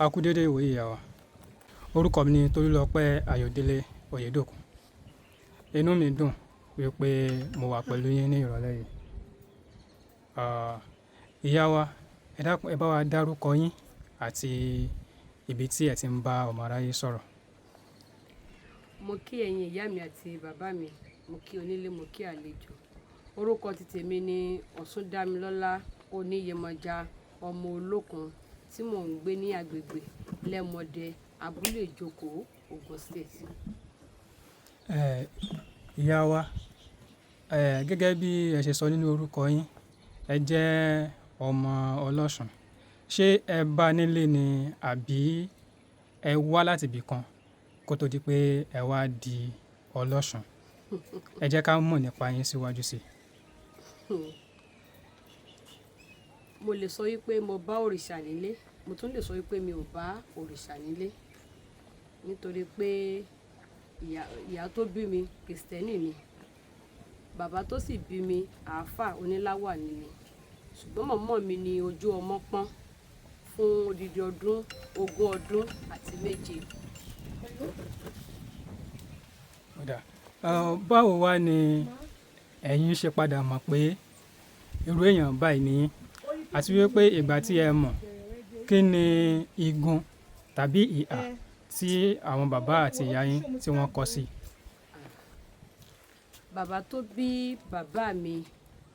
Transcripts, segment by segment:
A kú dédé ìwòyí ìyá wa. Orúkọ mi ni Tolúlọpẹ́ Ayọ̀délé Oyèdòkun. Inú mi dùn wípé mo wà pẹ̀lú yín ní ìrọ̀lẹ́ yìí. Ìyá wa, ẹ dákun ẹ bá wa dárúkọ yín àti ibi tí ẹ ti ń bá ọmọ aráyé sọ̀rọ̀. Mo kí ẹ̀yin ìyá mi àti bàbá mi, mo kí onílé, mo kí àlejò. Orúkọ ti tèmi ni Ọ̀ṣúndámilọ́lá Oníyèmọ̀já, ọmọ Olókun tí mò ń gbé ní agbègbè Lẹ́mọdẹ, Abúlé Ìjókòó, Ogun State. Ìyá wa, gẹ́gẹ́ bí ẹ ṣe sọ nínú orúkọ yín, ẹ jẹ́ ọmọ ọlọ́ṣun. Ṣé ẹ bá nílé ni àbí ẹ wá láti ibì kan kó tó di pé ẹ wá di ọlọ́ṣun? Ẹ jẹ́ ká mọ̀ nípa yín síwájú sí i. Mo lè sọ wípé mo bá òrìṣà nílé, mo tún lè sọ wípé mi ò bá òrìṣà nílé. Nítorí pé ìyá tó bí mi Krìstẹ́nì ni, bàbá tó sì bí mi àáfà oníláwàní ni. Ṣùgbọ́n màmá mi ni ojú ọmọ pọ́n fún odidi ọdún 20 ọdún àti méje. Báwo wá ni ẹ̀yin ṣe padà mọ̀ pé irú èèyàn báyìí ni yín? Àti wípé ìgbà tí ẹ mọ̀, kí ni igun tàbí ìhà tí àwọn bàbá àti ìyá yín tí wọ́n kọ sí? Bàbá tó bí bàbá mi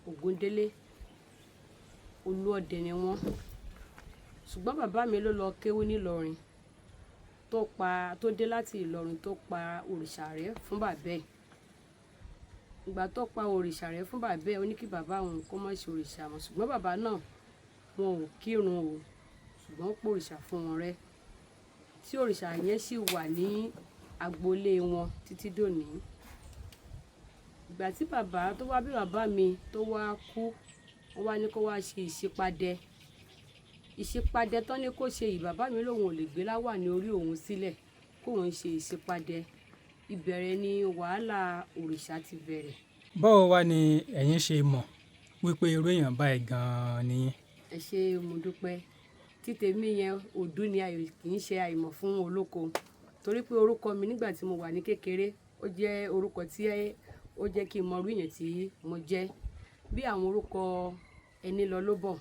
Ògúndélé, Olúọdẹ ni wọ́n. Ṣùgbọ́n bàbá mi ló lọ kéwú ní Ìlọrin, tó dé láti Ìlọrin tó pa òrìṣà rẹ̀ fún bàbá ẹ̀. Ìgbà tó pa òrìṣà rẹ̀ fún bàbá ẹ̀, ó ní kí bàbá òun kó má ṣe òrìṣà mọ́. Ṣùgbọ́n bàbá náà wọn ò kírun o, ṣùgbọ́n ó pò òrìṣà fún wọn rẹ́. Tí òrìṣà yẹn sì wà ní agboolé wọn títí dòní. Ìgbà tí bàbá tó wá bí bàbá mi tó wá kú, wọ́n wá ní kó wá ṣe ìṣípadẹ. Ìṣípadẹ tán ní kó ṣe yìí, bàbá mi lòun ò lè gbé láwàní orí òun sílẹ̀ kóun ṣe ìṣípadẹ. Ìbẹ̀rẹ̀ ni wàhálà òrìṣà ti bẹ̀rẹ̀. Báwo wá ni ẹ̀yin ṣe mọ̀ wípé irú èèyàn báyìí gan-an ni yín? Ẹ ṣé mo dúpẹ́. Títèmi yẹn òdú ni ayọ̀ kì í ṣe àìmọ̀ fún olóko. Torí pé orúkọ mi nígbà tí mo wà ní kékeré, ó jẹ́ orúkọ tí ó jẹ́ kí n mọ irú èèyàn tí mo jẹ́. Bí àwọn orúkọ Ẹnilọlóbọ̀,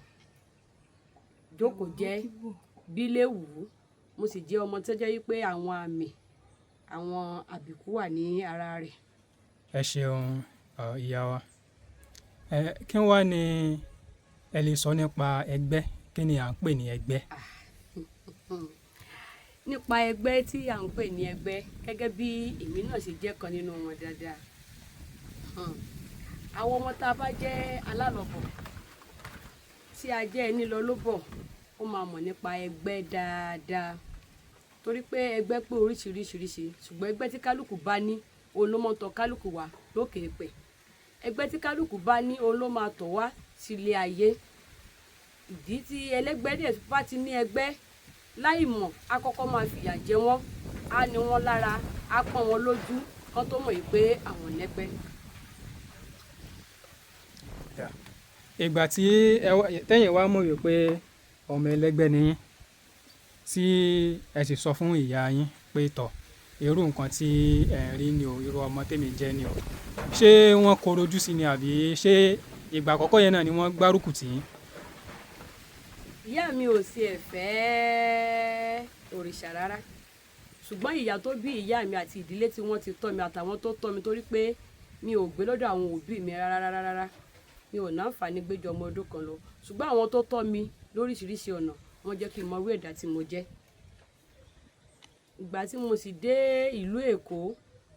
Jókòó jẹ́, Bíléwù, mo sì jẹ́ ọmọ tó jẹ́ wípé àwọn àmì, àwọn àbíkú wà ní ara rẹ̀. Ẹ ṣeun ìyá wa. Kí wá ni ẹ lè sọ nípa ẹgbẹ́? Kí ni à ń pè ní ẹgbẹ́? Nípa ẹgbẹ́ tí à ń pè ní ẹgbẹ́, gẹ́gẹ́ bí èmi náà ṣe jẹ́ kan nínú wọn dáadáa. Àwọn ọmọ tá a bá jẹ́ alálọ̀bọ̀, tí a jẹ́ Ẹnilọlóbọ̀, ó máa mọ̀ nípa ẹgbẹ́ dáadáa. Torí pé ẹgbẹ́ pé oríṣiríṣi, ṣùgbọ́n ẹgbẹ́ tí kálukú bá ní, òun ló máa tọ́ kálukú wá lókè èèpẹ̀. Ẹgbẹ́ tí kálukú bá ní, òun ló máa tọ̀ wá sí ilé ayé. Ìdí tí ẹlẹ́gbẹ́ dẹ̀ bá ti ní ẹgbẹ́, láì mọ̀, á kọ́kọ́ máa fìyà jẹ wọ́n, á ní wọ́n lára, á pọ́n wọn lójú kán tó mọ̀ pé àwọn lẹ́gbẹ́. Ìgbà tí tẹ́yìn wá mọ̀ wípé ọmọ ẹlẹ́gbẹ́ ni yín, tí ẹ sì sọ fún ìyá yín pé tọ̀, irú nǹkan tí ẹ ń rí ni o, irú ọmọ tèmi jẹ́ ni o. Ṣé wọ́n korojú sí ni àbí ṣé ìgbà àkọ́kọ́ yẹn náà ni wọ́n gbárùkù tì yín? Ìyá mi ò sí ẹ̀ fẹ́ òrìṣà rárá. Ṣùgbọ́n ìyá tó bí ìyá mi àti ìdílé tí wọ́n ti tọ́ mi àtàwọn tó tọ́ mi, torí pé mi ò gbé lọ́dọ̀ àwọn òbí mi rárá. Mi ò náǹfààní gbé ju ọmọ ọdún kan lọ. Ṣùgbọ́n àwọn tó tọ́ mi lóríṣiríṣi ọ̀nà, wọ́n jẹ́ kí n mọ irú ẹ̀dá tí mo jẹ́. Ìgbà tí mo sì dé ìlú Èkó,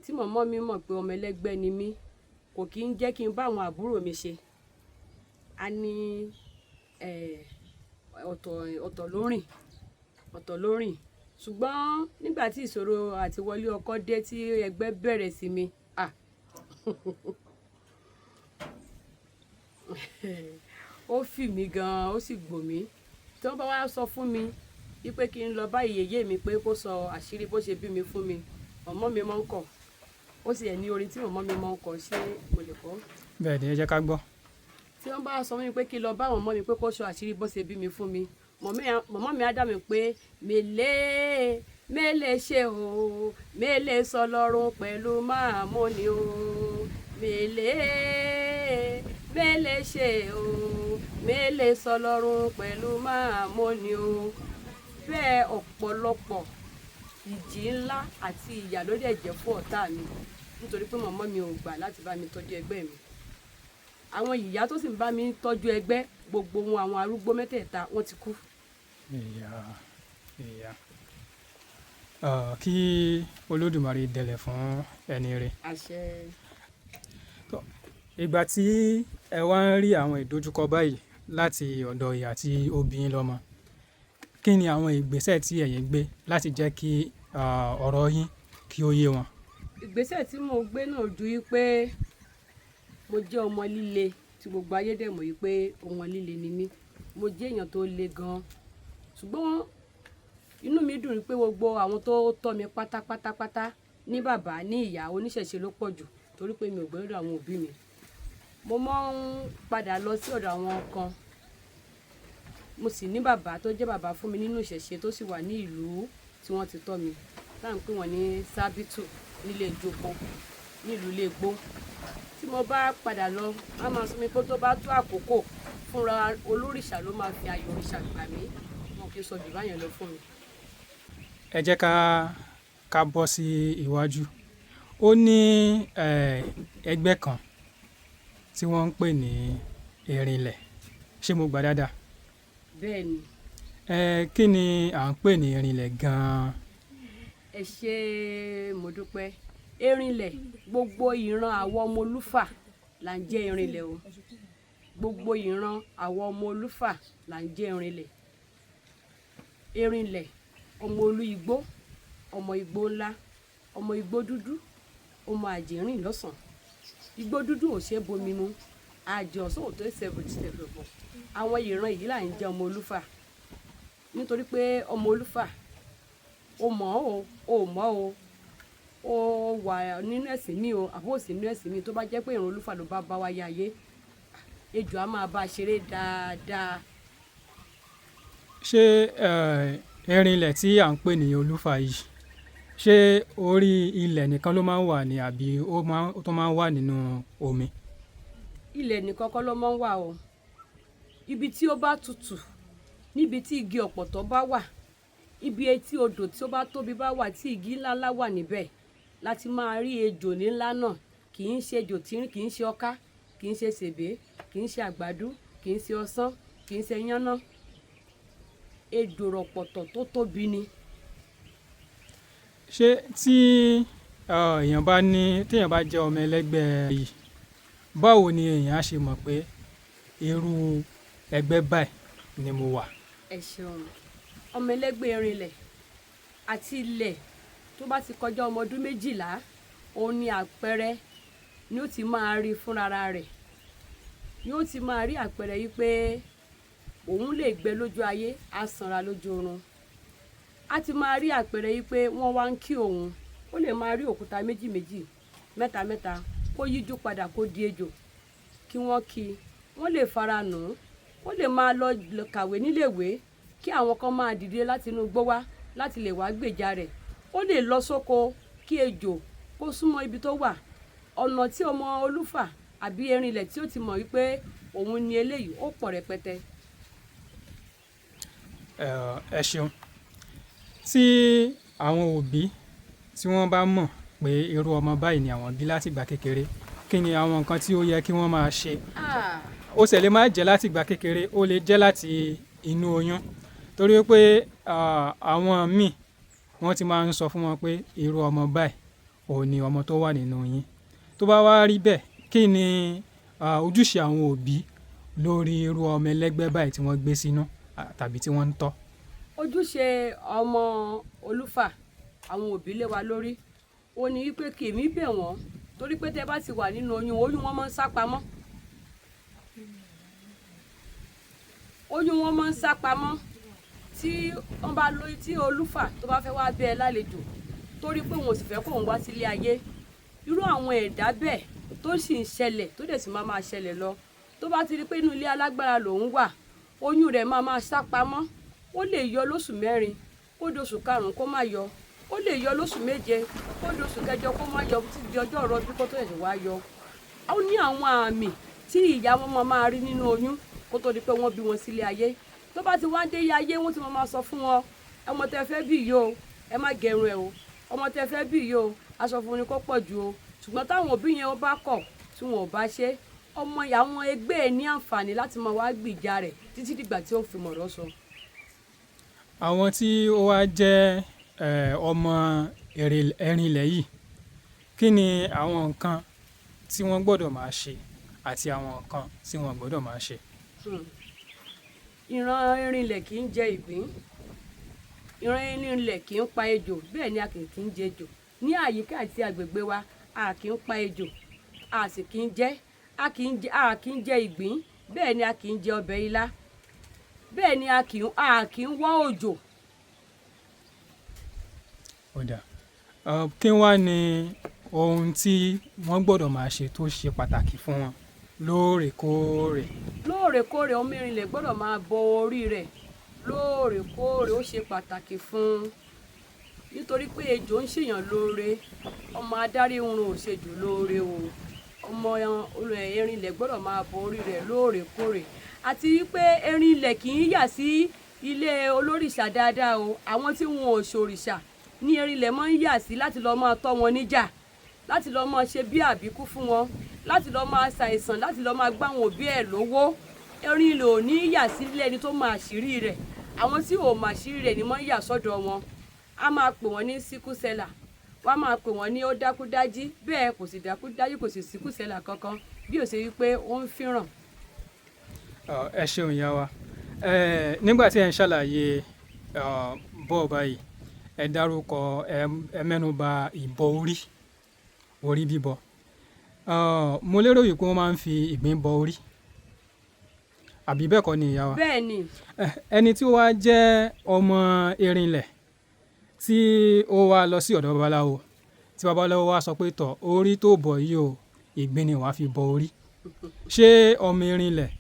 tí màmá mi mọ̀ pé ọmọ ẹlẹ́gbẹ́ ni mí, kò kí ń jẹ́ kí n bá àwọn àbúrò mi ṣe. A ní ọ̀tọ̀ lórìn. Ṣùgbọ́n nígbà tí ìṣòro àti wọlé ọkọ dé, tí ẹgbẹ́ bẹ̀rẹ̀ sí mi, ó fì mí gan-an, ó sì gbò mí. Tí wọ́n bá wá sọ fún mi wípé kí n lọ bá ìyèyé mi pé kó sọ àṣírí bó ṣe bí mi fún mi, màmá mi máa ń kọ̀. Ó sì ní orin tí màmá mi máa ń kọ, ṣé mo lè kọ? Bẹ́ẹ̀ ni, ẹ jẹ́ ká gbọ́. Tí wọ́n bá sọ fún mi pé kí n lọ bá màmá mi pé kó sọ àṣírí bó ṣe bí mi fún mi, mọ̀mọ́ mi á dá mi pé mélé ṣe o mélé sọ lọ́rùn pẹ̀lú máàmú ni o mélé ṣe o mélé sọ lọ́rùn pẹ̀lú máàmú ni o. Bẹ́ẹ̀ ọ̀pọ̀lọpọ̀ ìjì ńlá àti ìyà ló dẹ̀ jẹ́ fún ọ̀tá mi nítorí pé mọ̀mọ́ mi ò gbà láti bá mi tọ́jú ẹgbẹ́ mi. Àwọn ìyá tó sì ń bá mi tọ́jú ẹgbẹ́ gbogbo wọn àwọn arúgbó mẹ́tẹ̀ẹ̀ta wọ́n ti kú. Kí Olódùmarè dẹlẹ̀ fún ẹni rẹ̀. Àṣẹ. Ìgbà tí ẹ wá ń rí àwọn ìdojúkọ báyìí láti ọ̀dọ̀ ìyá tí ó bí yín lọ́mọ, kí ni àwọn ìgbésẹ̀ tí ẹ̀yin gbé láti jẹ́ kí ọ̀rọ̀ yín kí ó yé wọn? Ìgbésẹ̀ tí mo gbé náà ju wípé mo jẹ́ ọmọ líle tí gbogbo ayé dẹ̀ mọ̀ wípé ọmọ líle ni mí. Mo jẹ́ èèyàn tó le gan-an. Ṣùgbọ́n inú mi dùn pé gbogbo àwọn tó tọ́ mi pátápátá ní bàbá ní ìyá oníṣẹ̀ṣe ló pọ̀ jù torí pé mi ò gbé lọ́dọ̀ àwọn òbí mi. Mo máa ń padà lọ sí ọ̀dọ̀ àwọn kan. Mo sì ní bàbá tó jẹ́ bàbá fún mi nínú ìṣẹ̀ṣe tó sì wà ní ìlú tí wọ́n ti tọ́ mi. Tá à ń pè wọ́n ní Sábìtù nílé ìjòkó nílùú Ilégbó. Tí mo bá padà lọ, wọ́n máa sọ mi pé tó bá tó àkókò fúnra olórìṣà ló máa fi ayọ̀ òrìṣà gbà mí. Wọn kì í sọ jù báyẹn lọ fún mi. Ẹ jẹ́ ká bọ́ sí iwájú. Ó ní ẹgbẹ́ kan tí wọ́n ń pè ní Erinlẹ̀. Ṣé mo gbà dáadáa? Bẹ́ẹ̀ni. Kí ni à ń pè ní Erinlẹ̀ gan-an? Ẹ ṣé mo dúpẹ́. Erinlẹ̀ gbogbo ìran àwọn ọmọ Olúfà là ń jẹ́ Erinlẹ̀ o. Gbogbo ìran àwọn ọmọ Olúfà là ń jẹ́ Erinlẹ̀. Erinlẹ̀ ọmọ olú igbó, ọmọ igbó ńlá, ọmọ igbó dúdú, ọmọ àjèrìn lọ́sàn. Igbó dúdú ò ṣe é bomi mu, àjè ọ̀sán ò tó ṣẹ̀bùtìtẹ̀bọ̀. Àwọn ìran yìí là ń jẹ́ ọmọ Olúfà. Nítorí pé ọmọ Olúfà o mọ̀ o mọ̀ o wà nínú ẹ̀sìn mi o àbó òsì nínú ẹ̀sìn mi tó bá jẹ́ pé ìran Olúfà ló bá wáyé ayé ejò á máa bá a ṣeré dáadáa. Ṣé Erinlẹ̀ tí à ń pè ní Olúfà yìí ṣé orí ilẹ̀ nìkan ló máa ń wà ní àbí ó tó máa ń wà nínú omi? Ilẹ̀ nìkan kọ́ ló máa ń wà o. Ibi tí ó bá tutù, níbi tí igi ọ̀pọ̀tọ́ bá wà, ibi etí odò tí ó bá tóbi bá wà tí igi ńláńlá wà níbẹ̀ láti máa rí ejò ńlá náà. Kì í ṣe ejò tírín, kì í ṣe ọká, kì í ṣe sèbé, kì í ṣe àgbàdo, kì í ṣe ọsán, kì í ṣe yánná. Ejò rọ̀pọ̀tọ̀ tó tóbi ni. Ṣé tí èèyàn bá jẹ́ ọmọ ẹlẹ́gbẹ́ yìí, báwo ni èèyàn á ṣe mọ̀ pé irú ẹgbẹ́ báyìí ni mo wà? Ẹ ṣeun. Ọmọ ẹlẹ́gbẹ́ Erinlẹ̀ àti ilẹ̀ tó bá ti kọjá ọmọ ọdún 12 òun ni àpẹẹrẹ ni ó ti máa rí fúnra rẹ̀. Ni ó ti máa rí àpẹẹrẹ yìí pé òun lè gbẹ lójú ayé, á sanra lójú oorun. A ti máa rí àpẹẹrẹ yìí pé wọ́n wá ń kí òun. Ó lè máa rí òkúta 2, 3, kó yíjú padà kó di ejò kí wọ́n kí. Wọ́n lè fara nù ún. Wọ́n lè máa lọ kàwé níléèwé kí àwọn kan máa dìde láti inú igbó wá láti lè wá gbèjà rẹ̀. Ó lè lọ sóko kí ejò kó súnmọ́ ibi tó wà. Ọ̀nà tí ọmọ Olúfà àbí Erinlẹ̀ tí ó ti mọ̀ wípé òun ni eléyìí ó pọ̀ rẹpẹtẹ. Ẹ ṣeun. Tí àwọn òbí tí wọ́n bá mọ̀ pé irú ọmọ báyìí ni àwọn bí láti ìgbà kékeré, kí ni àwọn nǹkan tí ó yẹ kí wọ́n máa ṣe? Ó sì lè má jẹ́ láti ìgbà kékeré, ó lè jẹ́ láti inú oyún. Torí pé àwọn míì wọ́n ti máa ń sọ fún wọn pé irú ọmọ báyìí òun ni ọmọ tó wà nínú yín. Tó bá wá rí bẹ́ẹ̀, kí ni ojúṣe àwọn òbí lórí irú ọmọ ẹlẹ́gbẹ́ báyìí tí wọ́n gbé sínú tàbí tí wọ́n ń tọ́? Ojúṣe ọmọ Olúfà àwọn òbí lé wa lórí ó ní wípé kí èmi bẹ̀ wọ́n torí pé tẹ́ bá ti wà nínú oyún wọn máa ń sá pamọ́. Oyún wọn máa ń sá pamọ́ tí wọ́n bá lóyún tí Olúfà tó bá fẹ́ wá bẹ́ ẹ lálejò torí pé òun ò sì fẹ́ kó òun wá sílé ayé. Irú àwọn ẹ̀dá bẹ́ẹ̀ tó sì ń ṣẹlẹ̀ tó dẹ̀ sì máa ṣẹlẹ̀ lọ tó bá ti rí pé inú ilé alágbára lòun wà oyún rẹ̀ máa sá pamọ́ ó lè yọ lóṣù mẹ́rin kó doṣù karùn-ún kó má yọ, ó lè yọ lóṣù méje kó doṣù kẹjọ kó má yọ títí di ọjọ́ ìrọbí kó tó ṣẹ̀ṣẹ̀ wá yọ. Ó ní àwọn àmì tí ìyá wọn máa rí nínú oyún kó tó di pé wọ́n bí wọn sílé ayé. Tó bá ti wá dé ayé wọ́n ti máa sọ fún wọn, ọmọ tẹ́ fẹ́ bí yìí o ẹ má gẹrun ẹ o, ọmọ tẹ́ fẹ́ bí yìí o aṣọ funfun ni kó pọ̀ jù o. Ṣùgbọ́n táwọn òbí yẹn bá kọ̀ tí wọn ò bá ṣe, ọmọ àwọn ẹgbẹ́ ẹ̀ ní àǹfààní láti máa wá gbìjà rẹ̀ títí dìgbà tí ó fi mọ̀rọ̀ sọ. Àwọn tí ó wá jẹ́ ọmọ Erinlẹ̀ yìí, kí ni àwọn nǹkan tí wọ́n gbọ́dọ̀ máa ṣe àti àwọn nǹkan tí wọ́n gbọ́dọ̀ máa ṣe? Ìran Erinlẹ̀ kì í jẹ ìgbín, ìran Erinlẹ̀ kì í pa ejò, bẹ́ẹ̀ ni a kì í jẹ ejò. Ní àyíká àti agbègbè wa a kì í pa ejò, a sì kì í jẹ, a kì í jẹ ìgbín, bẹ́ẹ̀ ni a kì í jẹ ọbẹ̀ ilá, bẹ́ẹ̀ ni a kì í wọ́ òjò. Ọ̀dà, kí wá ni ohun tí wọ́n gbọ́dọ̀ máa ṣe tó ṣe pàtàkì fún wọn lóòrèkóòrè? Lóòrèkóòrè ọmọ Erinlẹ̀ gbọ́dọ̀ máa bọ orí rẹ̀ lóòrèkóòrè, ó ṣe pàtàkì fún un nítorí pé ejò ń ṣèyàn lóore, ọmọ adarí oorun ò ṣèjò lóore o. Ọmọ Erinlẹ̀ gbọ́dọ̀ máa bọ orí rẹ̀ lóòrèkóòrè, àti wípé Erinlẹ̀ kì í yà sí ilé olórìṣà dáadáa o. Àwọn tí wọn ò ṣòrìṣà ní Erinlẹ̀ máa ń yà sí láti lọ́ọ́ máa tọ́ wọn níjà, láti lọ́ọ́ máa ṣe bí àbíkú fún wọn, láti lọ́ọ́ máa ṣàìsàn, láti lọ́ọ́ máa gbá wọn òbí ẹ̀ lówó. Erinlẹ̀ ò ní yà sílé ẹni tó máa àṣírí rẹ̀, àwọn tí ò máa àṣírí rẹ̀ ni máa ń yà sọ́dọ̀ wọn. A máa pè wọ́n ní síkúsẹ́là, wọ́n á máa pè wọ́n ní ó dákúdájí, bẹ́ẹ̀ kò sì dákúdájí kò sì síkúsẹ́là kankan bí ó ṣe wípé ó ń fíràn. Ẹ ṣeun ìyá wa. Nígbà tí ẹ ń ṣàlàyé bọ́ọ̀ báyìí, ẹ dárúkọ ẹ mẹ́nuba ìbọ orí bíbọ. Mo lérò wípé wọ́n máa ń fi ìgbín bọ orí, àbí bẹ́ẹ̀ kọ́ ni ìyá wa? Bẹ́ẹ̀ ni. Ẹni tí ó wá jẹ́ ọmọ Erinlẹ̀ tí ó wá lọ sí ọ̀dọ̀ babaláwo, tí babaláwo wá sọ pé tọ̀ orí tó bọ̀ yìí o ìgbín ni wàá fi bọ orí, ṣé ọmọ Erinlẹ̀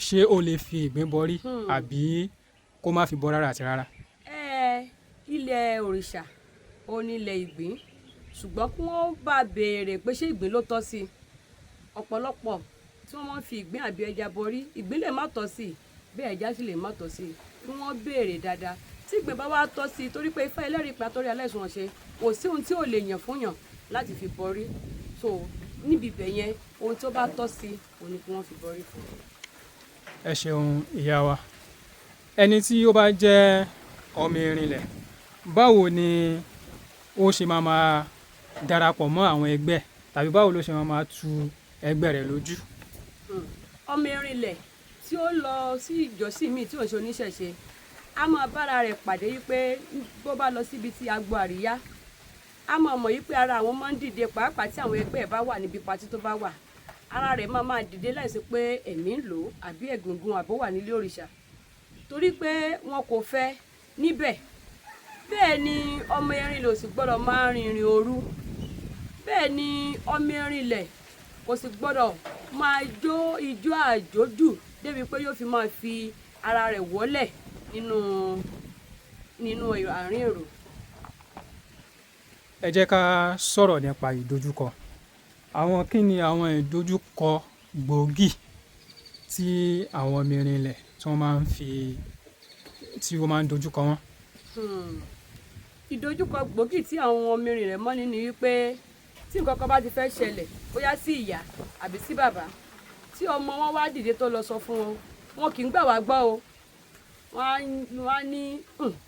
ṣé ó lè fi ìgbín bọ orí àbí kó má fi bọ rárá àti rárá? Ilẹ̀ òrìṣà ó ní ilẹ̀ ìgbín, ṣùgbọ́n kí wọ́n bá béèrè pé ṣé ìgbín ló tọ́ sí. Ọ̀pọ̀lọpọ̀ tí wọ́n máa ń fi ìgbín àbí ẹja borí, ìgbín lè má tọ́ sí, bẹ́ẹ̀ ẹja sì lè má tọ́ sí, kí wọ́n béèrè dáadáa. Tí ìgbín bá wá tọ́ sí, torí pé Ifá ẹlẹ́rìí pa torí aláìsàn ṣe, kò sí ohun tí ò lè yàn fún yàn láti fi borí. So níbi ibẹ̀ yẹn ohun tó bá tọ́ sí òun ni kí wọ́n fi borí fún. Ẹ ṣeun ìyá wa. Ẹni tí ó bá jẹ́ ọmọ Erinlẹ̀, báwo ni ó ṣe máa darapọ̀ mọ́ àwọn ẹgbẹ́, tàbí báwo ló ṣe máa tu ẹgbẹ́ rẹ̀ lójú? Ọmọ Erinlẹ̀ tí ó lọ sí ìjọsìn míì tí ò ń ṣe oníṣẹ̀ṣe, a máa bára rẹ̀ pàdé wípé bó bá lọ síbi tí agbo àríyá, a máa mọ̀ wípé ara àwọn máa ń dìde, pàápàá tí àwọn ẹgbẹ́ ẹ̀ bá wà níbi patí tó bá wà, ara rẹ̀ máa dìde láìsí pé ẹ̀mí ń lò ó àbí ẹ̀gúngún àbó wà nílé òrìṣà, torí pé wọn kò fẹ́ níbẹ̀. Bẹ́ẹ̀ ni ọmọ Erinlẹ̀ ò sì gbọ́dọ̀ máa rin ìrìn òru, bẹ́ẹ̀ ni ọmọ Erinlẹ̀ kò sì gbọ́dọ̀ máa jó ijó àjójù débi pé yóò fi máa fi ara rẹ̀ wọ́lẹ̀ nínú àárín èrò. Ẹ jẹ́ ká sọ̀rọ̀ nípa ìdojúkọ. Àwọn kí ni àwọn ìdojúkọ gbòógì tí àwọn ọmọ Erinlẹ̀ tí wọ́n máa ń dojúkọ wọn? Ìdojúkọ gbòógì tí àwọn ọmọ Erinlẹ̀ mọ́ ni wípé tí nǹkan kan bá ti fẹ́ ṣẹlẹ̀, bóyá sí ìyá àbí sí bàbá, tí ọmọ wọn wá dìde tó lọ sọ fún wọn, wọn kì í gbà wá gbọ́ o. Wọ́n á ní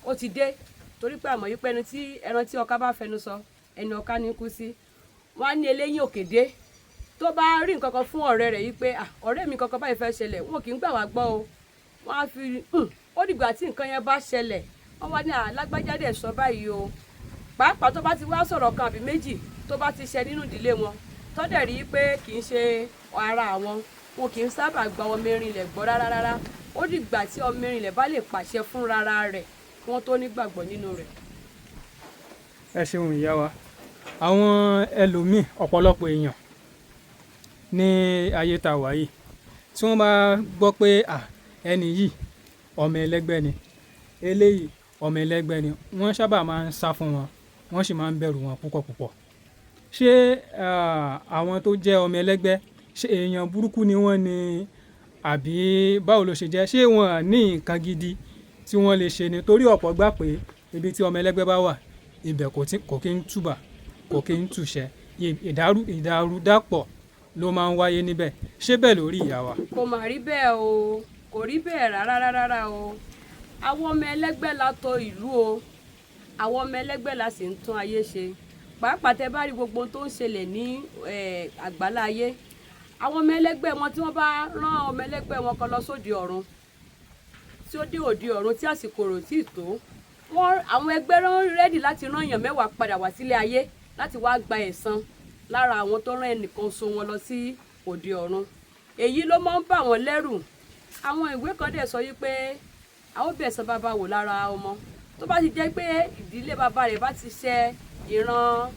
ó ti dé, torí pé àmọ́ yìí pé ẹran tí ọká bá fẹnu sọ ẹni ọká ní kú sí. Wọ́n á ní eléyìn òkèdè tó bá rí nǹkan kan fún ọ̀rẹ́ rẹ̀ yìí pé ọ̀rẹ́ mi kankan báyìí fẹ́ ṣẹlẹ̀, wọn kì í gbà wá gbọ́ o. Wọ́n á fi ó dìgbà tí nǹkan yẹn bá ṣẹlẹ̀, wọ́n wá ní alágbájá dẹ̀ sọ báyìí o. Pàápàá tó bá ti wá sọ̀rọ̀ kan àbí méjì tó bá ti ṣẹ nínú ìdílé wọn, tó dẹ̀ rí pé kì í ṣe ara wọn kì í sábà gba ọmọ Erinlẹ̀ gbọ́ rárá. Ó dìgbà tí ọmọ Erinlẹ̀ bá lè pàṣẹ fún rárá rẹ̀ kí wọ́n tó nígbàgbọ́ nínú rẹ̀. Ẹ ṣeun ìyá wa. Àwọn ẹlòmíì, ọ̀pọ̀lọpọ̀ èèyàn ní ayé tá wà yìí, tí wọ́n bá gbọ́ pé ẹni yìí ọmọ ẹlẹ́gbẹ́ ni, eléyìí ọmọ ẹlẹ́gbẹ́ ni wọ́n sábà máa ń sá fún wọn, wọ́n sì máa ń bẹ̀rù wọn púpọ̀ púpọ̀. Ṣé àwọn tó jẹ́ ọmọ ẹlẹ́gbẹ́ ṣé èèyàn burúkú ni wọ́n ni àbí báwo ló ṣe jẹ́? Ṣé wọn ní nǹkan gidi tí wọ́n lè ṣe ni? Torí ọ̀pọ̀ gbà pé ibi tí ọmọ ẹlẹ́gbẹ́ bá wà ibẹ̀ kò kí ń túbà, kò kí ń túṣẹ́, ìdàrúdàpọ̀ ló máa ń wáyé níbẹ̀. Ṣé bẹ́ẹ̀ ló rí ìyá wa? Kò mà rí bẹ́ẹ̀ o, kò rí bẹ́ẹ̀ rárá o. Àwọn ọmọ ẹlẹ́gbẹ́ la tò ìlú o, àwọn ọmọ ẹlẹ́gbẹ́ la sì ń tún ayé ṣe. Pàápàá tẹ bá rí gbogbo tó ń ṣẹlẹ̀ ní àgbálá ayé, àwọn ọmọ ẹlẹ́gbẹ́ wọn tí wọ́n bá rán ọmọ ẹlẹ́gbẹ́ wọn kan lọ sóde ọ̀run, tí ó dé òde ọ̀run tí àsìkò rò tí ì tó, àwọn ẹgbẹ́ rẹ́dì láti rán èèyàn 10 padà wá sílé ayé láti wá gba ẹ̀san lára àwọn tó rán ẹnìkan so wọn lọ sí òde ọ̀run. Èyí ló máa ń bà wọ́n lẹ́rù. Àwọn ìwé kan dẹ̀ sọ yí pé àwọn ó bẹ̀san bàbá wò lára ọmọ. Tó bá ti jẹ́ pé ìdílé bàbá rẹ̀ bá ti ṣe ìran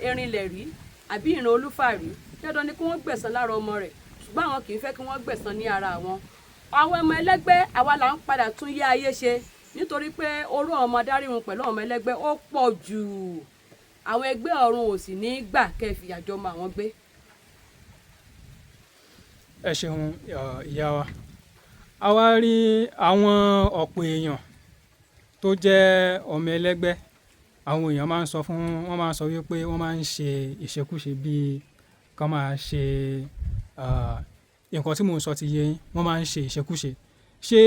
Erinlẹ̀ rí àbí ìran Olúfà rí, dandan ni kí wọ́n gbẹ̀san lára ọmọ rẹ̀, ṣùgbọ́n àwọn kì í fẹ́ kí wọ́n gbẹ̀san ní ara wọn. Àwọn ọmọ ẹlẹ́gbẹ́ àwa là ń padà tún yé ayé ṣe, nítorí pé orú ọmọ adáríhun pẹ̀lú ọmọ ẹlẹ́gbẹ́ ó pọ̀ jù. Àwọn ẹgbẹ́ ọ̀run ò sì ní gbà kẹ́ fìyà jọmọ àwọn gbé. Ẹ ṣeun ìyá wa. A wá rí àwọn ọ̀pọ̀ èèyàn tó jẹ́ ọmọ ẹlẹ́gbẹ́, àwọn èèyàn wọ́n máa ń sọ wípé wọ́n máa ń ṣe ìṣekúṣe bíi kán máa ṣe nǹkan tí mò ń sọ ti yé yín, wọ́n máa ń ṣe ìṣekúṣe. Ṣé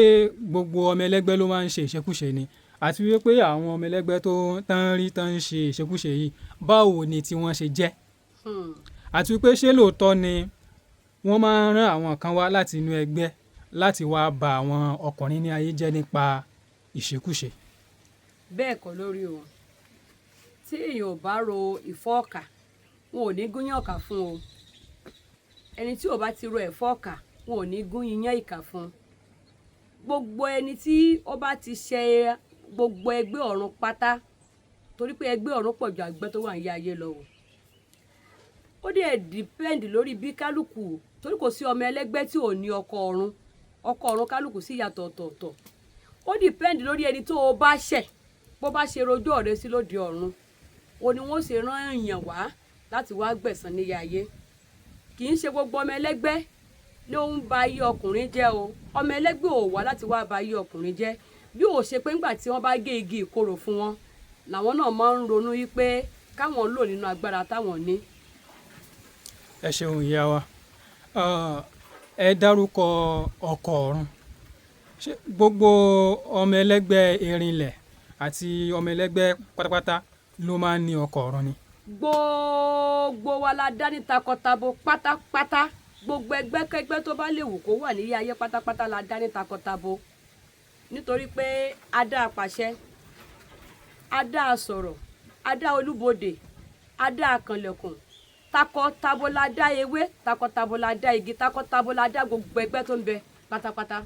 gbogbo ọmọ ẹlẹ́gbẹ́ ló máa ń ṣe ìṣekúṣe ni? Àti wípé àwọn ọmọ ẹlẹ́gbẹ́ tó tán ń ṣe ìṣekúṣe yìí, báwo ni tí wọ́n ṣe jẹ́? Àti wípé ṣé lóòótọ́ ni wọ́n máa ń rán àwọn kan wá láti inú ẹgbẹ́ láti wá ba àwọn ọkùnrin ní ayé jẹ́ nípa ìṣekúṣe? Bẹ́ẹ̀ kọ́ lórí o. Tí èèyàn ò bá ro ìfọ́ ọ̀kà, wọn ò ní gúnyán ọ̀kà fún o. Ẹni tí ò bá ti ro ẹ̀fọ́ ọ̀kà, wọn ò ní gún iyán ìkà fún. Gbogbo ẹni tí ó bá ti ṣe gbogbo ẹgbẹ́ ọ̀run pátá, torí pé ẹgbẹ́ ọ̀run pọ̀ ju àgbẹ̀ tó wà ní ayé lọ o. Ó dẹ̀ dìpẹ́ǹdì lórí bí kálukú, torí kò sí ọmọ ẹlẹ́gbẹ́ tí ò ní ọkọ ọ̀run kálukú sí ìyàtọ̀ ọ̀tọ̀ọ̀tọ̀. Ó dìpẹ́ǹdì lórí ẹni tó o bá ṣẹ̀, bó bá ṣe rojọ́ rẹ sí lóde ọ̀run, o ni wọ́n ṣe rán èèyàn wá láti wá gbẹ̀san níyà ayé. Kì í ṣe gbogbo ọmọ ẹlẹ́gbẹ́ ló ń ba ayé ọkùnrin jẹ́ o. Ọmọ ẹlẹ́gbẹ́ ò wá láti wá ba ayé ọkùnrin jẹ́, bí ó ṣe pé ńgbà tí wọ́n bá gé igi ìkorò fún wọn, làwọn náà máa ń ronú wípé káwọn lò nínú agbára táwọn ní. Ẹ ṣeun ìyá wa. Ẹ dárúkọ ọkọ ọ̀run. Ṣé gbogbo ọmọ ẹlẹ́gbẹ́ Erinlẹ̀ àti ọmọ ẹlẹ́gbẹ́ pátápátá ló máa ń ní ọkọ ọ̀run ni? Gbogbo wa la dá ní takọtabo pátápátá. Gbogbo ẹgbẹ́kẹ́gbẹ́ tó bá lè wù kó wà ní ayé pátápátá la dá ní takọtabo. Nítorí pé a dá apàṣẹ, a dá asọ̀rọ̀, a dá olúbodè, a dá akànlẹ̀kùn. Takọtabo la dá ewé, takọtabo la dá igi, takọtabo la dá gbogbo ẹgbẹ́ tó ń bẹ pátápátá.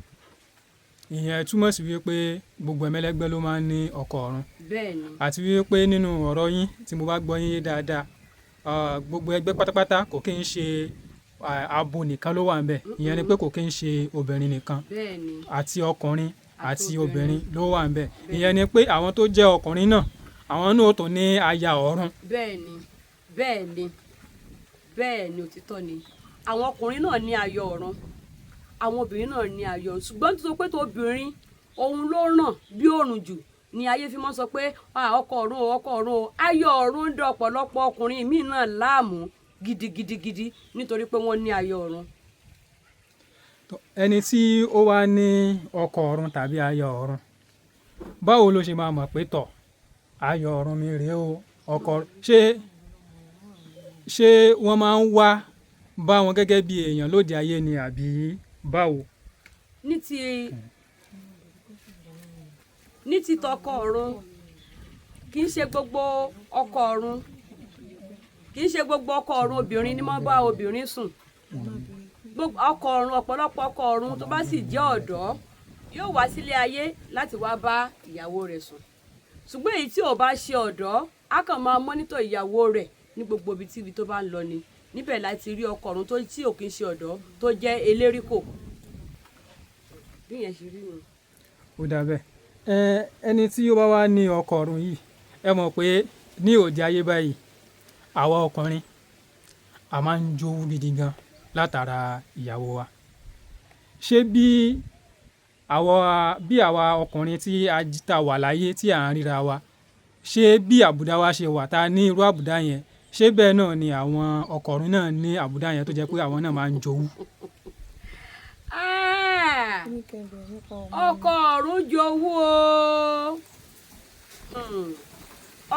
Ìyẹn túmọ̀ sí wípé gbogbo ọmọ ẹlẹ́gbẹ́ ló máa ń ní ọkọ ọ̀run. Bẹ́ẹ̀ni. Àti wípé nínú ọ̀rọ̀ yín tí mo bá gbọ́ yín yé dáadáa, gbogbo ẹgbẹ́ pátápátá kò kí ń ṣe abo nìkan ló wà ń bẹ̀. Ìyẹn ni pé kò kí ń ṣe obìnrin nìkan. Bẹ́ẹ̀ni. Àti ọkùnrin àti obìnrin ló wà ń bẹ̀. Ìyẹn ni pé àwọn tó jẹ́ ọkùnrin náà, àwọn náà tó ní aya ọ̀run. Bẹ́ẹ̀ni, bẹ́ẹ̀ni, bẹ́ẹ̀ni, òtítọ́ ni. Àwọn ọkùnrin náà ní ayọ̀ ọ̀run, àwọn obìnrin náà ní ayọ̀ ọ̀run. Ṣùgbọ́n tó sọ pé tó obìnrin òun ló ràn bí òrùn jù ni ayé fi mọ́ sọ pé ọkọ ọ̀run o, ọkọ ọ̀run o. Ayọ̀ ọ̀run ń dá ọ̀pọ̀lọpọ̀ ọkùnrin míì náà láàmú gidigidigidi nítorí pé wọ́n ní ayọ̀ ọ̀run. Ẹni tí ó wá ní ọkọ ọ̀run tàbí ayọ̀ ọ̀run, báwo ló ṣe máa mọ̀ pé tọ̀ ayọ̀ ọ̀run mi rèé o, ọkọ ṣé wọ́n máa ń wá bá wọn gẹ́gẹ́ bí èèyàn lóde ayé ni àbí báwo? Ní ti tọkọ ọ̀run, kì í ṣe gbogbo ọkọ ọ̀run, kì í ṣe gbogbo ọkọ ọ̀run obìnrin ni máa bá obìnrin sùn. Ọkọ ọ̀run, ọ̀pọ̀lọpọ̀ ọkọ ọ̀run tó bá sì jẹ́ ọ̀dọ́ yóò wá sílé ayé láti wá bá ìyàwó rẹ̀ sùn. Ṣùgbọ́n èyí tí ò bá ṣe ọ̀dọ́, á kàn máa mọ́nítọ̀ ìyàwó rẹ̀ ní gbogbo ibi tó bá ń lọ ni. Níbẹ̀ láti rí ọkọ ọ̀run tí ò kì í ṣe ọ̀dọ́ tó jẹ́ eléríkò. Bí yẹn ṣe rí ni. Ó dà bẹ́ẹ̀. ẹni tí ó bá wá ní ọkọ ọ̀run yìí ẹ mọ̀ pé ní òde ayé báyìí àwa ọkùnrin a máa ń jowú gidi gan látara ìyàwó wa ṣé bí àwa ọkùnrin tí a ta wà láyé tí à ń ríra wa ṣé bí àbùdá wa ṣe wà tá a ní irú àbùdá yẹn ṣé bẹ́ẹ̀ náà ni àwọn ọkọ ọ̀run náà ní àbùdá yẹn tó jẹ́ pé àwọn náà máa ń jowú. ọkọ ọ̀run jowú o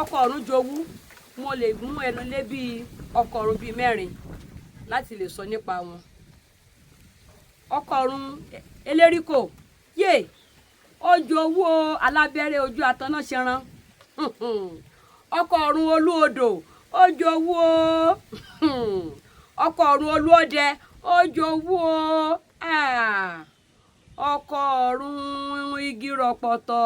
ọkọ ọ̀run jowú mo lè mú ẹnu lé bíi ọkọ ọ̀run bíi 4 láti lè sọ nípa wọn. ọkọ ọ̀run eléríkò yé ó jowú o alábẹ́rẹ́ ojú ataná ṣẹran ọkọ ọ̀run olúodò ó jowú o ọkọ ọ̀run olúọdẹ ó jowú o ọkọ ọ̀run igi rọpọtọ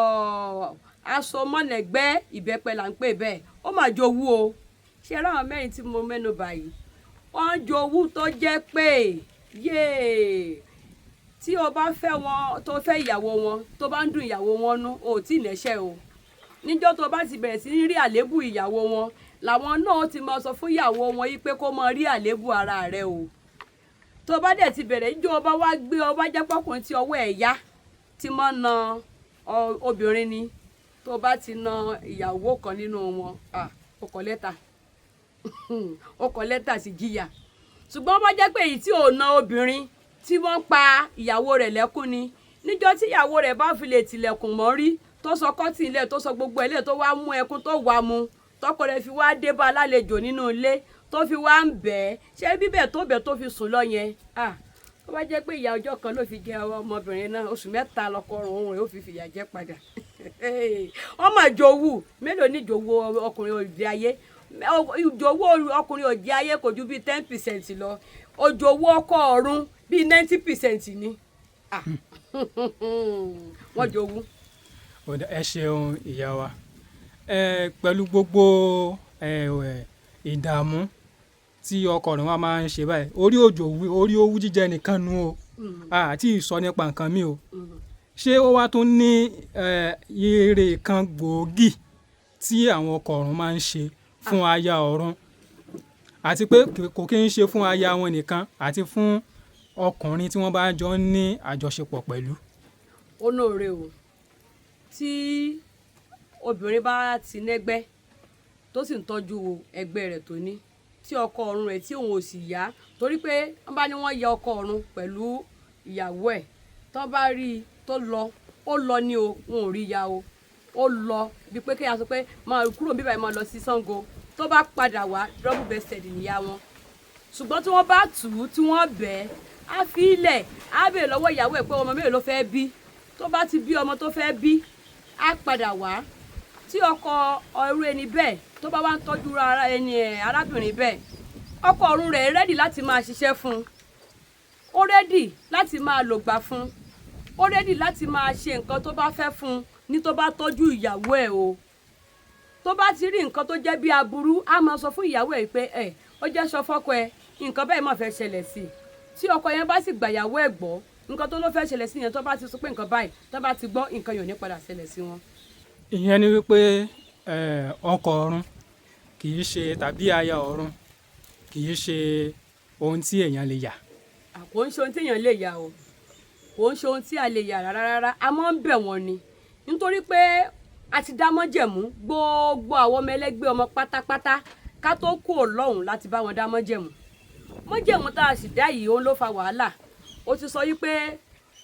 asomọ́lẹ̀gbẹ́ ìbẹ́pẹ là ń pè bẹ́ẹ̀ ó mà jowú o ṣe ráwọn 4 tí mo mẹ́nu báyìí wọ́n jowú tó jẹ́ pé yéè tí o bá fẹ́ wọn tó fẹ́ ìyàwó wọn tó bá ń dùn ìyàwó wọn nú o ò tí ì nẹ́ṣẹ́ o níjọ́ tó bá ti bẹ̀rẹ̀ sí ní rí àléébù ìyàwó wọn làwọn náà ti máa sọ fún ìyàwó wọn yìí pé kó máa rí àléébù ara rẹ o tó bá dẹ̀ ti bẹ̀rẹ̀ níjọ́ ọba wá gbé ọba jẹ́ pọ́kùnrin tí ọwọ́ ẹ̀ yá tí máa na obìnrin ni tó bá ti na ìyàwó kan nínú wọn ó kọ lẹ́tà sí jìyà ṣùgbọ́n bá jẹ́ pé èyí tí ò na obìnrin tí wọ́n pa ìyàwó rẹ̀ lẹ́kún ni níjọ́ tí ìyàwó rẹ̀ bá fi lè tilẹ̀kùn mọ́rí tó sọ kọ́tì ilẹ̀ tó sọ gbogbo ilé tó wá mú ẹkún tó wà mu tọkọ rẹ̀ fi wá dé bá alálejò nínú ilé tó fi wá ń bẹ̀ ẹ́ ṣé bíbẹ̀ tó bẹ̀ tó fi sùn lọ yẹn tó bá jẹ́ pé ìyá ọjọ́ kan ló fi jẹ ọmọbìnrin náà oṣù 3 lọkọ ọ̀run rẹ̀ ó fi fìyà jẹ padà wọ́n mà jowú mélòó ní jowú ọkùnrin òde ayé jowú ọkùnrin òde ayé kò ju bíi 10% lọ òjòwú ọkọ ọ̀run bíi 90% ni wọ́n jowú. ẹ ṣeun ìyá wa pẹ̀lú gbogbo ìdààmú tí ọkọ ọ̀run wa máa ń ṣe báyìí orí owú jíjẹ nìkan nu o àti ìsọ nípa nǹkan mi o ṣé ó wá tún ní èrè kan gbòógì tí àwọn ọkọ ọ̀run máa ń ṣe fún aya ọ̀run àti pé kò kí ń ṣe fún aya wọn nìkan àti fún ọkùnrin tí wọ́n bá jọ ń ní àjọṣepọ̀ pẹ̀lú. ó lóore o tí obìnrin bá ti nẹ́gbẹ́ tó sì ń tọ́jú ẹgbẹ́ rẹ̀ tó ní tí ọkọ ọ̀run rẹ̀ tí òun ò sì yá torí pé wọ́n bá ní wọ́n yẹ ọkọ ọ̀run pẹ̀lú ìyàwó ẹ̀ tó bá rí i tó lọ ó lọ ní o wọn ò rí ya o ó lọ bí pé kéèyàn sọ pé máa kúrò bíbá ẹ̀ máa lọ sí Ṣàngó tó bá padà wá double bested níyà wọn ṣùgbọ́n tí wọ́n bá tù ú tí wọ́n bẹ̀ ẹ́ á fi ilẹ̀ á bèèrè lọ́wọ́ ìyàwó ẹ̀ pé ọmọ mélòó ló fẹ́ bí tó bá ti bí ọmọ tó fẹ́ bí á padà wá tí ọkọ ọ̀rú ẹni bẹ́ẹ̀ tó bá wá ń tọ́jú ara ẹni arábìnrin bẹ́ẹ̀ ọkọ ọ̀run rẹ̀ rẹ́dì láti máa ṣiṣẹ́ fún un ó rẹ́dì láti máa lògbà fún un ó rẹ́dì láti máa ṣe nǹkan tó bá fẹ́ fún un ní tó bá tọ́jú ìyàwó ẹ̀ o tó bá ti rí nǹkan tó jẹ́ bí aburú á máa sọ fún ìyàwó ẹ̀ pé ó jẹ́ sọ fọ́kọ ẹ nǹkan bẹ́ẹ̀ má fẹ́ ṣẹlẹ̀ sí i tí ọkọ yẹn bá sì gbàyàwó ẹ̀ gbọ́ nǹkan tó ló fẹ́ ṣẹlẹ̀ sí yẹn tó bá ti sọ pé nǹkan báyìí tó bá ti gbọ́ nǹkan yóò ní padà ṣẹlẹ̀ sí wọn. ìyẹn ni wípé ọkọ ọ̀run kì í ṣe tàbí aya ọ̀run kì í ṣe ohun tí èèyàn lè yà. kò ń ṣe ohun tí èèyàn lè yà o kò ń ṣe ohun tí a lè yà rárá a máa ń bẹ̀ wọ́n ni nítorí pé a ti dá mọ́jẹ̀mú gbogbo àwọn ọmọ ẹlẹ́gbẹ́ ọmọ pátápátá ká tó kú lọ́hùn láti bá wọn dá mọ́jẹ̀mú mọ́jẹ̀mú tá a sì dá yìí òun ló fa wàhálà ó ti sọ yí pé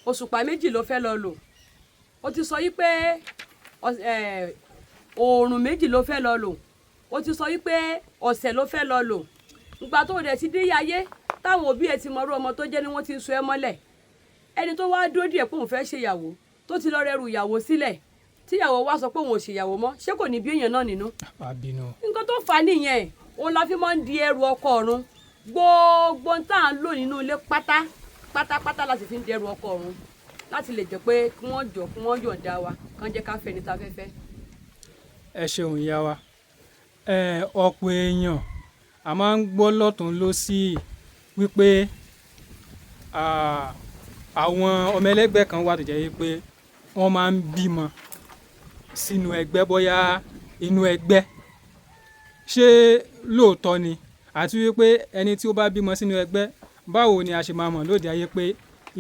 òṣùpá 2 ló fẹ́ lọ lò ó ti sọ yí pé oòrùn 2 ló fẹ́ lọ lò ó ti sọ yí pé ọ̀sẹ̀ ló fẹ́ lọ lò ìgbà tó rẹ̀ ti dé ayé táwọn òbí ẹ̀ ti mọ̀rú ọmọ tó jẹ́ ni wọ́n ti ń so ẹ́ mọ́lẹ̀ ẹni tó wá dúró díẹ̀ pé òun fẹ́ ṣèyàwó tó ti lọ rẹrù ìyàwó sílẹ̀ tíyàwó wá sọ pé òun ò ṣèyàwó mọ́ ṣé kò ní bí èèyàn náà nínú. nǹkan tó fà á nìyẹn òun la fi máa ń di ẹrù ọkọ ọ̀run gbogbo tá à ń lò nínú ilé pátápátá láti fi ń di ẹrù ọkọ ọ̀run láti lè jẹ́ pé kí wọ́n yọ̀ǹda wa kán jẹ́ ká fẹ́ ní ta fẹ́fẹ́. ẹ ṣeun ìyá wa ọ̀pọ̀ èèyàn a máa ń gbọ́ lọ́tún lósì wípé àwọn ọmọ ẹlẹ́gbẹ́ kan wà tó jẹ́ wípé wọ́n máa ń bímọ sínú ẹgbẹ́ bóyá inú ẹgbẹ́ ṣé lóòótọ́ ni àti wípé ẹni tí ó bá bímọ sínú ẹgbẹ́ báwo ni a ṣe máa mọ̀ lóde ayé pé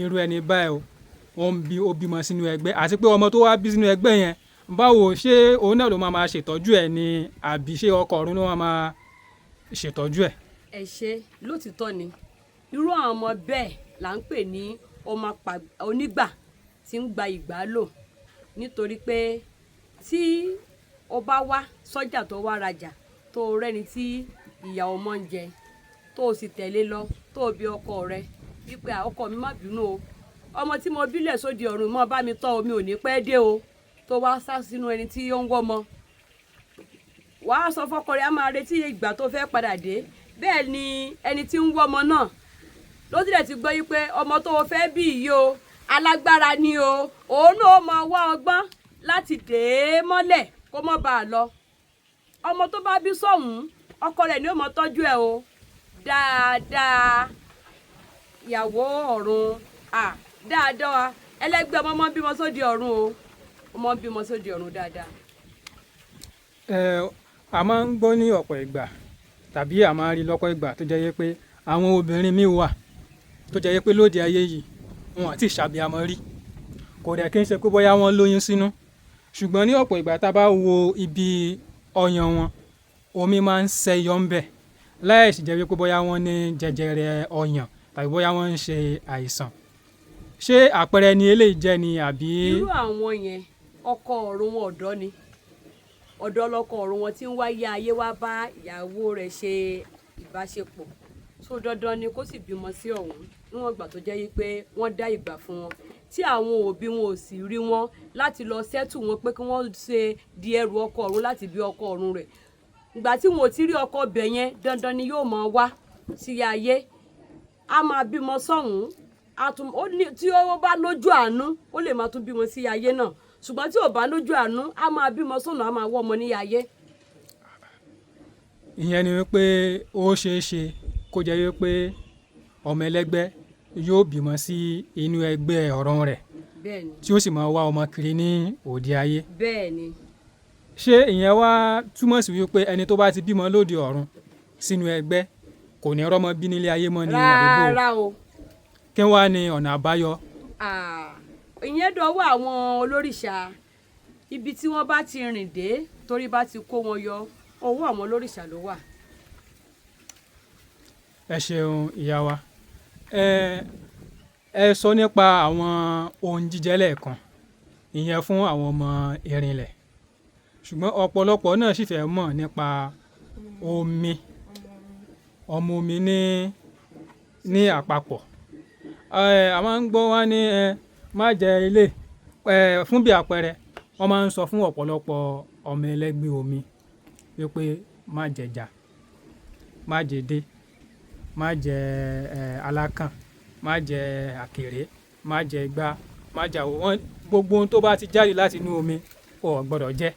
irú ẹni báyìí ó bímọ sínú ẹgbẹ́ àti pé ọmọ tó wá bí sínú ẹgbẹ́ yẹn báwo ṣé òun náà ló máa ṣètọ́jú ẹ̀ ni àbí ṣé ọkọ ọ̀run ló máa ṣètọ́jú ẹ̀. ẹ ṣe lótìtọ́ ni irú àwọn ọmọ bẹ́ẹ̀ là ń pè ní ọmọ onígbà tí ń gba ìgbà lò nítorí pé tí o bá wá sọ́jà tó wá rajà tó rẹ́ni tí ìyá ọmọ ń jẹ tó o sì tẹ̀lé lọ tó o bí ọkọ rẹ wípé ọkọ mi má bínú o ọmọ tí mo bílẹ̀ sóde ọ̀run mọ́ bá mi tọ́ omi ò ní pẹ́ dé o tó wá sá sínú ẹni tí ó ń wọ́mọ wàá sọ fọ́kọ rẹ̀ á máa retí ìgbà tó fẹ́ padà dé bẹ́ẹ̀ ni ẹni tí ń wọ́mọ náà ló tilẹ̀ ti gbọ́ yí pé ọmọ tó o fẹ́ bí yìí o alágbára ni o òun náà máa wá ọgbọ́n láti dè é mọ́lẹ̀ kó má bàa lọ ọmọ tó bá bí sọ̀hún ọkọ rẹ̀ ni ó máa tọ́jú ẹ̀ o dáadáa ìyàwó ọ̀run dáadáa ẹlẹ́gbẹ́ ọmọ ń bímọ sóde ọ̀run o ọmọ ń bímọ sóde ọ̀run dáadáa. A máa ń gbọ́ ní ọ̀pọ̀ ìgbà tàbí a máa ń rí lọ́pọ̀ ìgbà tó jẹ́ pé àwọn obìnrin míì wà tó jẹ́ pé lóde ayé yìí wọn àti ìṣàbíamọ rí kò dẹ̀ kí n ṣe pé bóyá wọ́n lóyún sínú ṣùgbọ́n ní ọ̀pọ̀ ìgbà tá a bá wo ibi ọyàn wọn omi máa ń ṣẹyọ ń bẹ̀ láì sì jẹ́ wípé bóyá wọ́n ní jẹjẹrẹ ọyàn tàbí bóyá wọ́n ń ṣe àìsàn ṣé àpẹẹrẹ ni eléyìí jẹ́ ni àbí. irú àwọn yẹn ọkọ ọ̀run wọn ọ̀dọ́ ni ọ̀dọ́ lọkọ ọ̀run wọn tí ń wáyé ayé wá bá ìyàwó rẹ̀ ṣe ìbáṣepọ̀ tó dandan ni kó sì bímọ sí ọ̀hún níwọ̀n ìgbà tó jẹ́ pé wọ́n dá ìgbà fún wọn tí àwọn òbí wọn ò sì rí wọn láti lọ sẹ́tù wọn pé kí wọ́n ṣe di ẹrù ọkọ ọ̀run láti bí ọkọ ọ̀run rẹ̀ ìgbà tí wọn ò ti rí ọkọ bẹ̀ yẹn dandan ni yóò máa wá sí ayé a máa bímọ sọ̀hún tí ó bá lójú àánú ó lè máa tún bímọ sí ayé náà ṣùgbọ́n tí ò bá lójú àánú a máa bímọ sọ̀nà a máa wọ́ ọmọ ní ayé. ìyẹn ni wípé ó ṣeé ṣe kó jẹ́ wípé ọmọ ẹlẹ́gbẹ́ yóò bímọ sí inú ẹgbẹ́ ọ̀run rẹ̀ tí ó sì máa wá ọmọ kiri ní òde ayé. bẹ́ẹ̀ni. ṣé ìyẹn wá túmọ̀ sí wípé ẹni tó bá ti bímọ lóde ọ̀run sínú ẹgbẹ́ kò ní rọ́mọ bí nílé ayé mọ́ ní àdúgbò. rárá o. kí wàá ní ọ̀nà àbáyọ. ìyẹn dọwọ́ àwọn olórìṣà ibi tí wọ́n bá ti rìn dé torí bá ti kó wọn yọ ọwọ́ àwọn olórìṣà ló wà. ẹ ṣeun ìyá wa ẹ sọ nípa àwọn ohun jíjẹ lẹ́ẹ̀kan ìyẹn fún àwọn ọmọ Erinlẹ̀ ṣùgbọ́n ọ̀pọ̀lọpọ̀ náà sì fẹ́ mọ̀ nípa omi ọmọ omi ní àpapọ̀ a máa ń gbọ́ wá ní má jẹ ilé fún bí àpẹẹrẹ wọ́n máa ń sọ fún ọ̀pọ̀lọpọ̀ ọmọ ẹlẹ́gbẹ́ omi wípé má jẹja má jẹdé má jẹ alákàn má jẹ àkèré má jẹ igbá má jẹ àwọn gbogbo ohun tó bá ti jáde láti inú omi ò gbọ́dọ̀ jẹ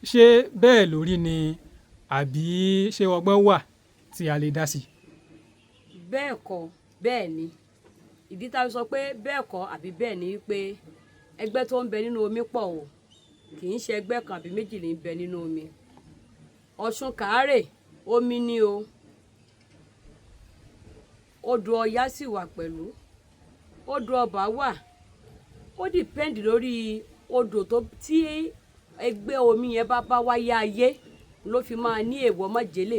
ṣé bẹ́ẹ̀ lórí ni àbí ṣé ọgbọ́n wà tí a lè dá sí. bẹ́ẹ̀ kọ́ bẹ́ẹ̀ ni ìdí tá a sọ pé bẹ́ẹ̀ kọ́ àbí bẹ́ẹ̀ ni pé ẹgbẹ́ tó ń bẹ nínú omi pọ̀ o kì í ṣe ẹgbẹ́ kan àbí méjì ní bẹ nínú omi Ọ̀ṣun Kàárè omi ni o odò Ọya sì wà pẹ̀lú odò Ọba wà ó dìpẹ́ǹdì lórí odò tí ẹgbẹ́ omi yẹn bá wáyé ayé ló fi máa ní èèwọ̀ májèlé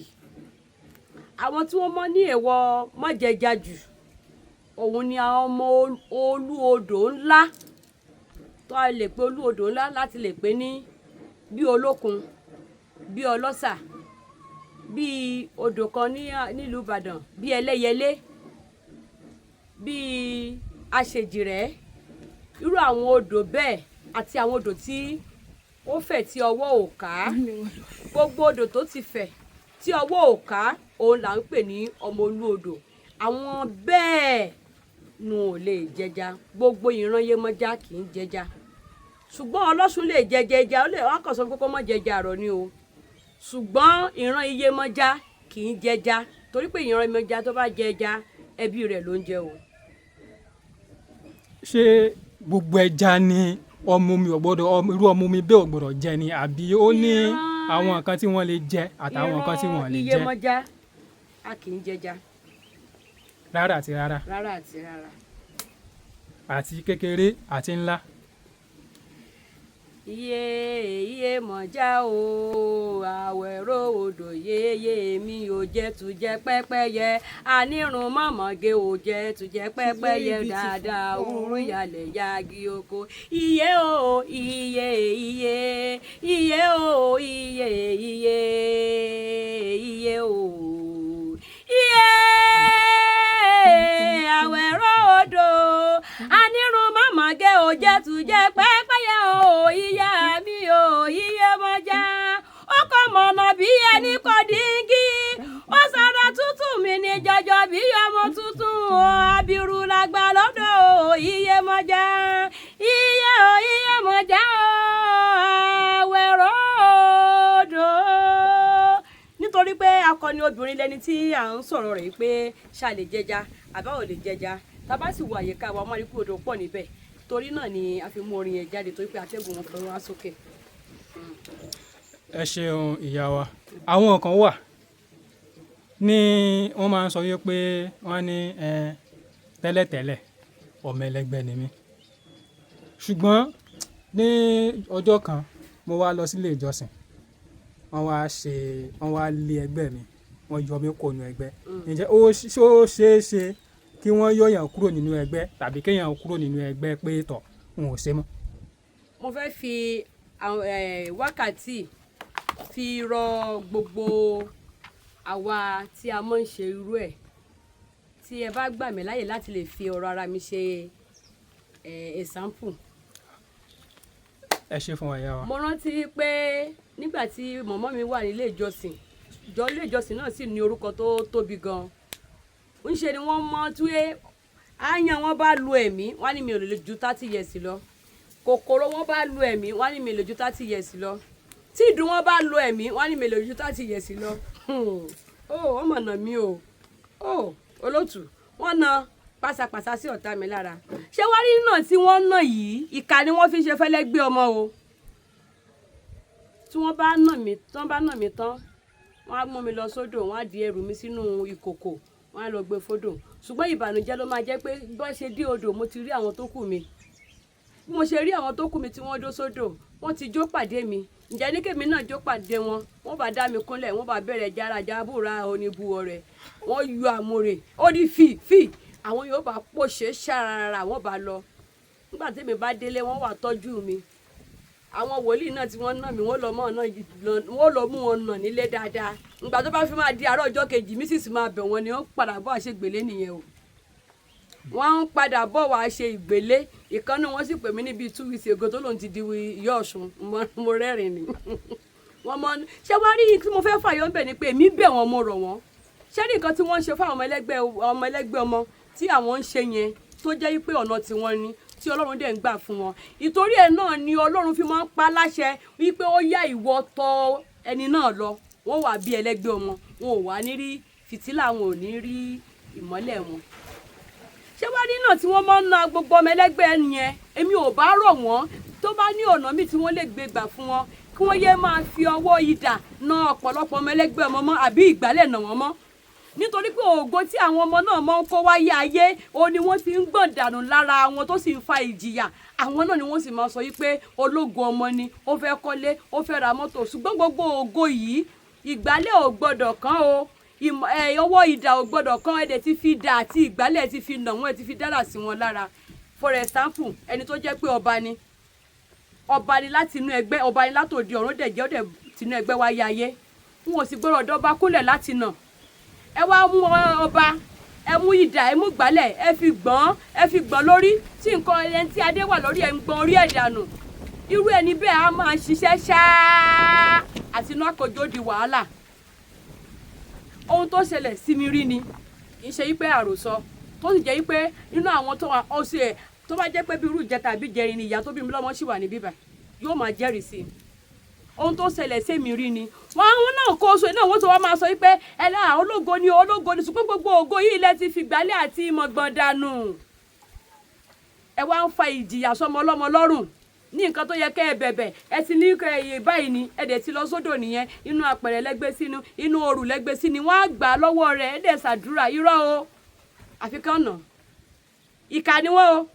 yìí àwọn tí wọ́n mọ̀ ní èèwọ̀ májẹja jù òun ni àwọn ọmọ olú odò ńlá tó a lè pe olú odò ńlá láti lè pe ní bí Olókun bí Ọlọ́sà bí odò kan nílùú Ìbàdàn bí Ẹlẹ́yẹlé bí Aṣèjìrẹ́ irú àwọn odò bẹ́ẹ̀ àti àwọn odò tí ó fẹ̀ tí ọwọ́ ò ká gbogbo odò tó ti fẹ̀ tí ọwọ́ ò ká òun là ń pè ní ọmọ olú odò àwọn bẹ́ẹ̀ nù ò lè jẹja gbogbo ìran Yemọja kì í jẹja ṣùgbọ́n Ọlọ́ṣun lè jẹjẹja ó lè wá kàn sọ pé kó má jẹja àrọ̀ ni o ṣùgbọ́n ìran Iyemọja kì í jẹja torí pé ìran Iyemọja tó bá jẹja ẹbí rẹ̀ ló ń jẹ o. ṣé gbogbo ẹja ni ọmọ mi ò gbọ́dọ̀ irú ọmọ mi bẹ́ẹ̀ ò gbọ́dọ̀ jẹ ni àbí ó ní Ìran- àwọn nǹkan tí wọ́n lè jẹ àtàwọn nǹkan tí wọ́n lè jẹ Iyemọja a kì í jẹja rárá àti rárá rárá àti rárá. àti kékeré àti ńlá. Iyemọja o àwẹ̀rọ odò yéyé mi ò jẹ́ tún jẹ́ pẹ́pẹ́yẹ anírun mọ̀mọ́gé ò jẹ́ tún jẹ́ pẹ́pẹ́yẹ dáadáa òru yalẹ̀ yagi oko. Iye o iye iye iye o iye iye iye o iye àwẹ̀rọ odò anírun mọ̀mọ́gé ò jẹ́ tún jẹ́ pẹ́pẹ́yẹ o ìyá mi o Iyemọja ó kọ́ mọ̀nà bí ẹni kò díngí ó sára tútù mi ní jọjọ bí ọmọ tuntun o abiru lágbà lọ́dọ̀ o Iyemọja iye o Iyemọja o àwẹ̀rọ odò. Nítorí pé akọni obìnrin lẹni tí à ń sọ̀rọ̀ rẹ̀ pé ṣá lè jẹja àbá ò lè jẹja tá bá sì wo àyíká wa ọmọ àríkú odò pọ̀ níbẹ̀ torí náà ni a fi mú orin yẹn jáde torí pé atẹ́gùn wọn kan wá sókè. ẹ ṣeun ìyá wa àwọn kan wà ní wọ́n máa ń sọ wípé wọ́n ní tẹ́lẹ̀tẹ́lẹ̀ ọmọ ẹlẹgbẹ́ ni mí ṣùgbọ́n ní ọjọ́ kan mo wá lọ sílé ìjọsìn wọ́n wá lé ẹgbẹ́ mi wọ́n yọ mí kó nu ẹgbẹ́ ǹjẹ́ ó ṣeé ṣe kí wọ́n yọ̀yàn kúrò nínú ẹgbẹ́ tàbí kéèyàn kúrò nínú ẹgbẹ́ pé tọ̀ n ò ṣe mọ́. mo fẹ́ fi wákàtí fi rọ gbogbo àwa tí a mọ̀ ń ṣe irú ẹ̀ tí ẹ bá gbà mí láyè láti lè fi ọ̀rọ̀ ara mi ṣe example. ẹ ṣe fún wa ìyá wa. mo rántí pé nígbà tí mọ̀mọ́ mi wà nílé ìjọsìn ilé ìjọsìn náà sì ní orúkọ tó tóbi gan-an ń ṣe ni wọ́n mọ̀ tí àyàn wọn bá lu ẹ̀mí wọ́n ní mi ò lè ju 30 years lọ kòkòrò wọn bá lu ẹ̀mí wọ́n ní mi ò lè ju 30 years lọ tí ìdun wọn bá lu ẹ̀mí wọ́n ní mi ò lè ju 30 years lọ wọ́n mọ̀ nà mí o olótù wọ́n na pàṣàpàṣà sí ọ̀tá mi lára ṣé wá rí náà tí wọ́n nà yìí ìkà ni wọ́n fi ṣe fẹ́lẹ́ gbé ọmọ o tí wọ́n bá nà mí tán wọ́n á mú mi lọ sódò wọ́n á di ẹrù mi sínú ìkòkò wọ́n á lọ gbé fódò ṣùgbọ́n ìbànújẹ́ ló máa jẹ́ pé bó ṣe dé odò mo ti rí àwọn tó kù mi bí mo ṣe rí àwọn tó kù mi tí wọ́n dó sódò wọ́n ti jó pàdé mi ǹjẹ́ ní kèmi náà jó pàdé wọn wọ́n bá dá mi kúnlẹ̀ wọ́n bá bẹ̀rẹ̀ járaja búra oníbu ọ̀rẹ́ wọ́n yọ àmúre ó ní fì àwọn yóò bá pòṣe ṣàràrà wọ́n bá lọ nígbà tèmi bá délé wọ́n wà tọ́jú mi àwọn wòlíì náà tí wọ́n ná mi wọ́n lọ mú wọn nà nílé dáadáa ìgbà tó bá fi máa di àárọ̀ ọjọ́ kejì mí sì máa bẹ̀ wọ́n ni wọ́n padà bọ̀ àṣẹ ìgbélé nìyẹn o wọ́n ń padà bọ̀ wá ṣe ìgbélé ìkànnì wọn sì pè mí níbi 2 weeks ago tó lòun ti di ìyá Ọ̀ṣun mo rẹ́rìn ni wọ́n mọ ṣé wọ́n rí tí mo fẹ́ fàyọ́ ń bẹ̀ ni pé èmi bẹ̀ wọ́n mo rọ̀ wọ́n ṣé ní nǹkan tí wọ́n ń ṣe fún àwọn ọmọ ẹlẹ́gbẹ́ ọmọ tí àwọn ń ṣe yẹn tó jẹ́ pé ọ̀nà tiwọn ni tí Ọlọ́run dẹ̀ ń gbà fún wọn ìtorí ẹ̀ náà ni Ọlọ́run fi máa ń pa láṣẹ wípé ó yá ìwọ tọ̀ ẹni náà lọ wọ́n wà bí ẹlẹ́gbẹ́ ọmọ wọn ò wá ní rí fìtílà wọn ò ní rí ìmọ́lẹ̀ wọn ṣé wá ní náà tí wọ́n máa ń na gbogbo ọmọ ẹlẹ́gbẹ́ yẹn èmi ò bá rọ̀ wọ́n tó bá ní ọ̀nà míì tí wọ́n lè gbé gbà fún wọn kí wọ́n yé máa fi ọwọ́ idà na ọ̀pọ̀lọpọ̀ ọmọ ẹlẹ́gbẹ́ ọmọ mọ́ àbí ìgbálẹ̀ nà wọ́n mọ́ nítorí pé ògo tí àwọn ọmọ náà máa ń kó wáyé ayé òun ni wọ́n ti ń gbọ̀n dànù lára wọn tó sì ń fa ìjìyà àwọn náà ni wọ́n sì máa sọ wípé ológo ọmọ ni ó fẹ́ kọ́lé ó fẹ́ ra mọ́tò ṣùgbọ́n gbogbo ògo yìí ìgbálẹ̀ ò gbọ́dọ̀ kàn o ọwọ́ idà ò gbọ́dọ̀ kàn ẹ̀dẹ̀ ti fi dà àti ìgbálẹ̀ ti fi nà wọ́n ẹ̀ ti fi dára sí wọn lára for example ẹni tó jẹ́ pé ọba ni láti inú ẹgbẹ́ ọba ni látòdì ọ̀run dẹ̀ jẹ́ ọ̀dẹ̀ tinú ẹgbẹ́ wáyé ayé wọn ò sì gbọ́dọ̀ dọ́ba kúnlẹ̀ láti nà ẹ wá mú ọba ẹ mú idà ẹ mú gbálẹ̀ ẹ fi gbọ́n lórí tí nǹkan ẹni tí adé wà lórí ẹ ń gbọ́n orí ẹ̀ dànù irú ẹni bẹ́ẹ̀ á máa ṣiṣẹ́ ṣáá àti inú àkójọ di wàhálà ohun tó ṣẹlẹ̀ sí mi rí ni kì í ṣe wípé àròsọ tó sì jẹ́ wípé nínú àwọn tó wà ọ̀sẹ̀ ẹ̀ tó bá jẹ́ pé bí irú ìjẹta àbí jẹrin ni ìyá tó bí mi lọ́mọ sì wà ní bíbà yóò máa jẹ́rìí sí i ohun tó ṣẹlẹ̀ sí mi rí ni wọ́n náà kó oṣù náà wọ́n tó wá máa sọ wípé ẹlẹ́yà ológo ni ṣùgbọ́n gbogbo ògo yìí lẹ ti fi gbálẹ̀ àti ìmọ̀ gbọ̀n dànù ẹ wá ń fa ìjìyà sọmọ ọlọ́mọ lọ́rùn ní nǹkan tó yẹ kẹ́ ẹ bẹ̀bẹ̀ ẹ ti ní báyìí ni ẹ dẹ̀ ti lọ sódò nìyẹn inú apẹ̀rẹ̀ lẹ́gbẹ́ sínú inú òrù lẹ́gbẹ́ sí ni wọ́n á gbà lọ́wọ́ rẹ̀ ẹ dẹ̀ ṣàdúrà irọ́ o àfi kán nà ìkà ni wọ́n o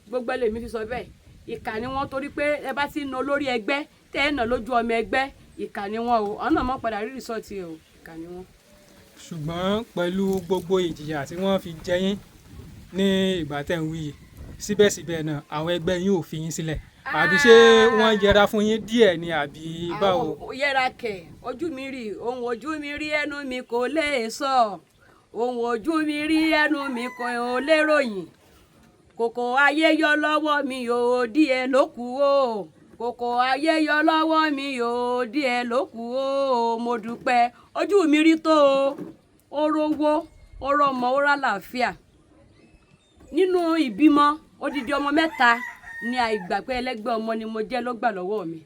gbogbo ẹlẹ́mi fi sọ bẹ́ẹ̀ ìkà ni wọ́n torí pé ẹ bá ti na olórí ẹgbẹ́ tẹ́ ẹ nà lójú ọmọ ẹgbẹ́ ìkà ni wọ́n o ọ̀nà mọ́ padà rí rìsọ́ọ̀tì o ìkà ni wọ́n. ṣùgbọ́n pẹ̀lú gbogbo ìjìyà tí wọ́n fi jẹ yín ní ìgbà tẹ̀ ń wí yìí síbẹ̀síbẹ̀ náà àwọn ẹgbẹ́ yín ò fi yín sílẹ̀ àbí ṣé wọ́n yẹra fún yín díẹ̀ ni àbí báwo. yẹra kẹ̀ ojú mi rí ohun ojú mi rí ẹnu mi kò lè sọ ohun ojú mi rí ẹnu mi kò lè ròyìn kòkò ayé yọ lọ́wọ́ mi yóò díẹ̀ ló kù o kòkò ayé yọ lọ́wọ́ mi yóò díẹ̀ ló kù o mo dúpẹ́ ojú mi rí tó o ó rówó ó rọmọ ó rálàáfíà nínú ìbímọ odidi ọmọ mẹ́ta ní àìgbà pé ẹlẹ́gbẹ́ ọmọ ni mo jẹ́ ló gbà lọ́wọ́ mi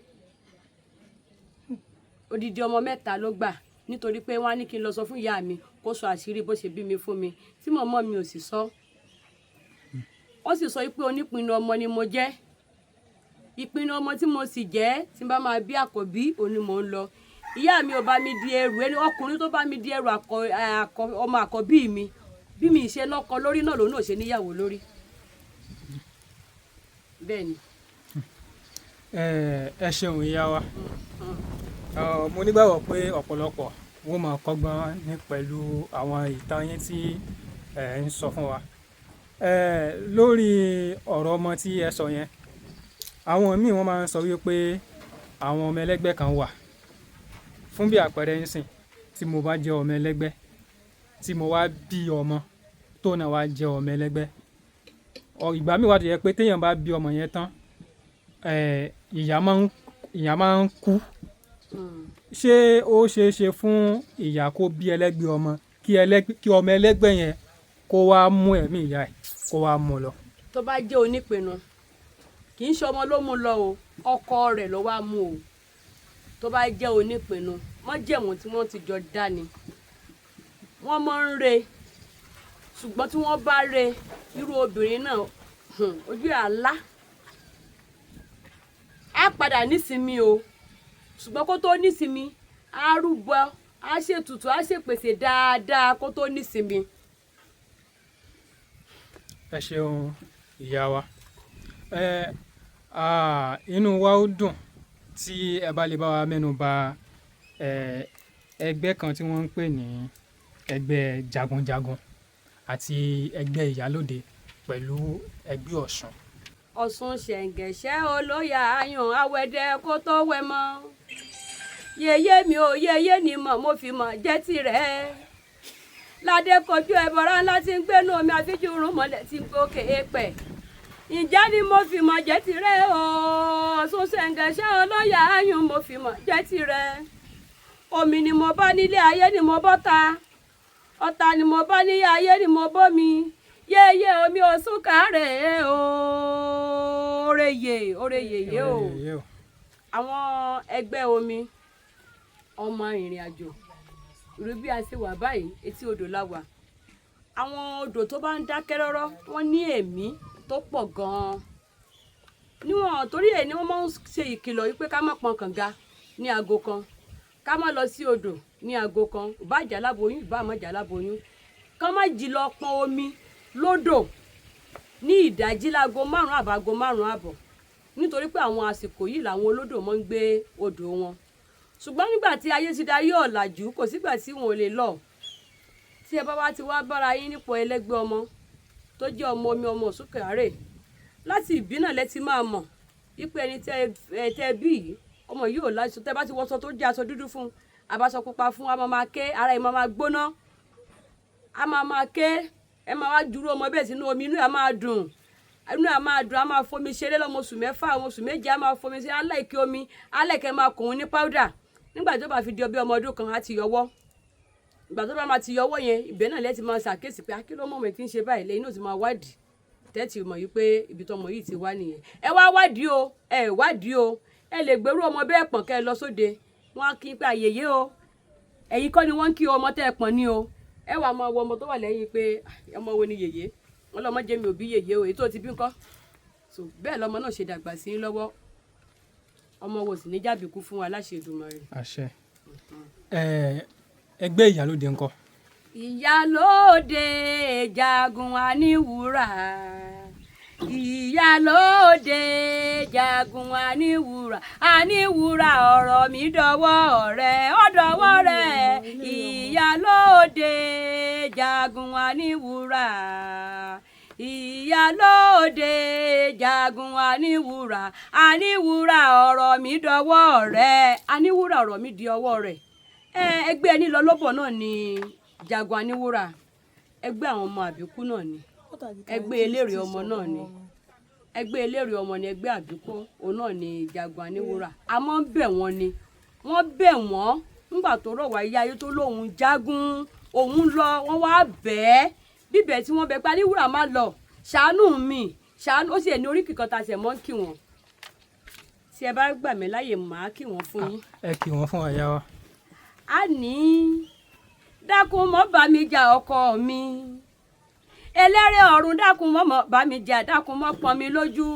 odidi ọmọ mẹ́ta ló gbà nítorí pé wọ́n á ní kí n lọ sọ fún ìyá mi kó sọ àṣírí bó ṣe bí mi fún mi tí mọ̀mọ́ mi ò sì sọ ó sì sọ pé onípinnu ọmọ ni mo jẹ́ ìpinnu ọmọ tí mo sì jẹ́ tí n bá máa bí àkọ́bí òní mò ń lọ ìyá mi ò bá mi di ẹrù ẹni ọkùnrin tó bá mi di ẹrù ọmọ àkọ́bí mi bí mi ṣe lọ́kọ lórí náà lòun náà ṣe níyàwó lórí bẹ́ẹ̀ ni. ẹ ṣeun ìyá wa mo nígbàgbọ́ pé ọ̀pọ̀lọpọ̀ wọ́n máa kọ́gbọ́n ní pẹ̀lú àwọn ìtàn yín tí ẹ ń sọ fún wa lórí ọ̀rọ̀ ọmọ tí ẹ sọ yẹn àwọn míì wọ́n máa ń sọ wípé àwọn ọmọ ẹlẹ́gbẹ́ kan wà fún bí àpẹẹrẹ ń sìn tí mo bá jẹ́ ọmọ ẹlẹ́gbẹ́ tí mo wá bí ọmọ tó náà wá jẹ́ ọmọ ẹlẹ́gbẹ́ ìgbà míì wà tó yẹ pé téèyàn bá bí ọmọ yẹn tán ìyá máa ń kú ṣé ó ṣeé ṣe fún ìyá kó bí ẹlẹ́gbẹ́ ọmọ kí ọmọ ẹlẹ́gbẹ́ yẹn kó wá mú ẹ̀mí ìyá ẹ̀ kó wá mú lọ. tó bá jẹ́ onípinnu kì í ṣe ọmọ ló mú lọ o ọkọ rẹ̀ ló wá mú o tó bá jẹ́ onípinnu májẹ̀mú tí wọ́n ti jọ dá ni wọ́n máa ń re ṣùgbọ́n tí wọ́n bá re irú obìnrin náà ojú àlá á padà nísinmi o ṣùgbọ́n kó tó nísinmi á rúbọ á ṣètùtù á ṣèpèsè dáadáa kó tó nísinmi. ẹ ṣeun ìyá wa inú wa ó dùn tí ẹ bá lè bá wa mẹ́nu bà ẹgbẹ́ kan tí wọ́n ń pè ní ẹgbẹ́ jagunjagun àti ẹgbẹ́ ìyálóde pẹ̀lú ẹgbẹ́ ọ̀ṣun. ọ̀ṣun ṣẹ̀ǹgẹ̀ṣẹ́ olóyà ayùn awẹ́dẹ́ kó tó wẹ̀ mọ́ yèyé mi ò yèyé ni mọ̀ mo fi mọ̀ jẹ́ tirẹ̀ ládé kojú ẹbọra ńlá tí ń gbénu omi àfijù rún mọ́lẹ̀ tí ń gòkè èèpẹ̀ ǹjẹ́ ni mo fi mọ̀ jẹ́ tirẹ̀ o ọ̀ṣun ṣẹ̀ǹgẹ̀ṣẹ́ olóyà ayùn mo fi mọ̀ jẹ́ tirẹ̀ omi ni mo bá nílé ayé ni mo bọ́ ta ọ̀tá ni mo bá nílé ayé ni mo bọ́ mi yéyé omi Ọ̀ṣun kárẹ̀ o oreyè o àwọn ẹgbẹ́ omi ọmọ ìrìn àjò ìlú bí a ṣe wà báyìí etí odò la wà àwọn odò tó bá ń dákẹ́ rọ́rọ́ wọ́n ní ẹ̀mí tó pọ̀ gan-an níwọ̀n torí ẹ̀ ni wọ́n máa ń ṣe ìkìlọ̀ wípé ká má pọn kànga ní aago kan ká má lọ sí odò ní aago kan ìbá jà láboyún ìbá má jà láboyún ká má jí lọ pọn omi lódò ní ìdájí láago 5 àbágo 5 àbọ̀ nítorí pé àwọn àsìkò yìí làwọn olódò máa ń gbé odò wọn ṣùgbọ́n nígbà tí ayé ti dayé ọ̀làjú kò sígbà tí wọn ò lè lọ tí ẹ bá wá ti wá bára yín nípò ẹlẹ́gbẹ́ ọmọ tó jẹ́ ọmọ omi ọmọ Ọ̀ṣun kárẹ̀ láti ìbí náà lẹ ti máa mọ̀ wípé ẹni tẹ́ bí yìí ọmọ yìí ò láṣọ tẹ́ bá ti wọṣọ tó jẹ́ aṣọ dúdú fún àbáṣọ pupa fún a máa ké ara ẹ̀ máa gbóná a máa ké ẹ máa wá dúró ọmọ bẹ́ẹ̀ sínú omi inú ẹ̀ máa dùn a máa fomi ṣeré lọ́mọ oṣù 6 ọmọ oṣù 7 a máa fomi ṣeré aláìké omi aláìké máa kùn ún ní powder nígbà tó bá fi di ọbẹ̀ ọmọ ọdún kan á ti yọwọ́ ìgbà tó bá máa ti yọwọ́ yẹn ibẹ̀ náà lẹ́ẹ̀tì máa ṣàkíyèsí pé akíló mọ̀ mọ̀ tí ń ṣe báyìí lẹ́yìn náà ti máa wádìí tẹ́tì mọ̀ yìí pé ibi tọmọ yìí ti wá nìyẹn ẹ wá wádìí o ẹ lè gbèrú ọmọ bẹ́ẹ̀ pọ̀n kẹ́ ẹ lọ sóde wọn á kí pé àyèyé o ẹ̀yin kọ́ ni wọ́n ń kí ọmọ tẹ́ ẹ pọ̀n ní o ẹ wàá máa wọ ọmọ tó wà lẹ́yìn pé ọmọ wo ni yèyé wọn lọmọ jẹ́ mi ò bí yèyé o èyí tó ti bí ńkọ́ so bẹ́ẹ̀ lọmọ náà ṣe dàgbà sí lọ́wọ́ ọmọ wo sì ní jàbíkú fún wa láṣẹ Èdùmàrè. àṣẹ. Ẹgbẹ́ ìyálóde ńkọ́? Ìyálóde jagun aníwúrà, ìyálóde jagun aníwúrà ọ̀rọ̀ mi dọwọ́ rẹ̀ ó dọwọ́ rẹ̀. Ìyálóde jagun aníwúrà, ìyálóde jagun aníwúrà ọ̀rọ̀ mi dọwọ́ rẹ̀. Aníwúrà ọ̀rọ̀ mi di ọwọ́ rẹ̀. Ẹgbẹ́ ẹni lọ lọ́bọ̀ náà ni jagun aníwúrà, ẹgbẹ́ àwọn ọmọ àbíkú náà ni, ẹgbẹ́ eléré ọmọ náà ni, ẹgbẹ́ eléré ọmọ ni ẹgbẹ́ àbíkú òun náà ni jagun aníwúrà. A máa ń bẹ̀ wọ́n ni, wọ́n bẹ̀ wọ́n nígbà tó rọ̀ wá ayé tó lóun jagun òun lọ, wọ́n wá bẹ́ẹ̀ bíbẹ̀ tí wọ́n bẹ̀ pé aníwúrà má lọ, ṣàánú mi ṣàánú. Ó sì ẹ̀ ní oríkì kan tá a ṣẹ̀ mọ́ ń kí wọn. Tí ẹ bá gbà mí láyè màá kí wọn fún yín. Ẹ kí wọn fún àyà wa. A ní dákun mọ́ bá mi jà ọkọ mi, eléré ọ̀run dákun mọ́ bá mi jà, dákun mọ́ pọ́n mi lójú.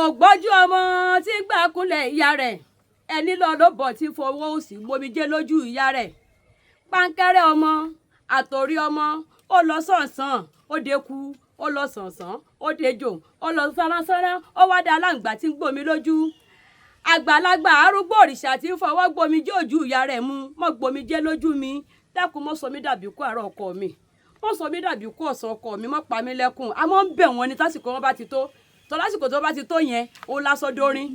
Ògbójú ọmọ tí gbà kúnlẹ̀ ìyá rẹ̀, ẹni lọ ló bọ̀ tí fowó òsì gbomijé lójú ìyá rẹ̀. Pánkẹ́rẹ́ ọmọ àtòrí ọmọ ó lọ sànsàn ó deku, ó lọ sànsàn ó dejò, ó lọ sánásáná ó wá dá aláǹgbá tí ń gbomi lójú. Àgbàlagbà arúgbó òrìṣà tí ń fọwọ́ gbomijé ojú ìyá rẹ̀ mu mọ́ gbomijé lójú mi. Dákun mọ́ sọ mí dàbí kú àárọ̀ ọkọ mi, mọ́ sọ mí dàbí kú ọ̀sán ọkọ mi, mọ́ pa mí lẹ́kùn. A máa ń bẹ̀ wọ́n ní tásìkò wọn bá ti tó, tó lásìkò tó bá ti tó yẹn ó lásọ dórin.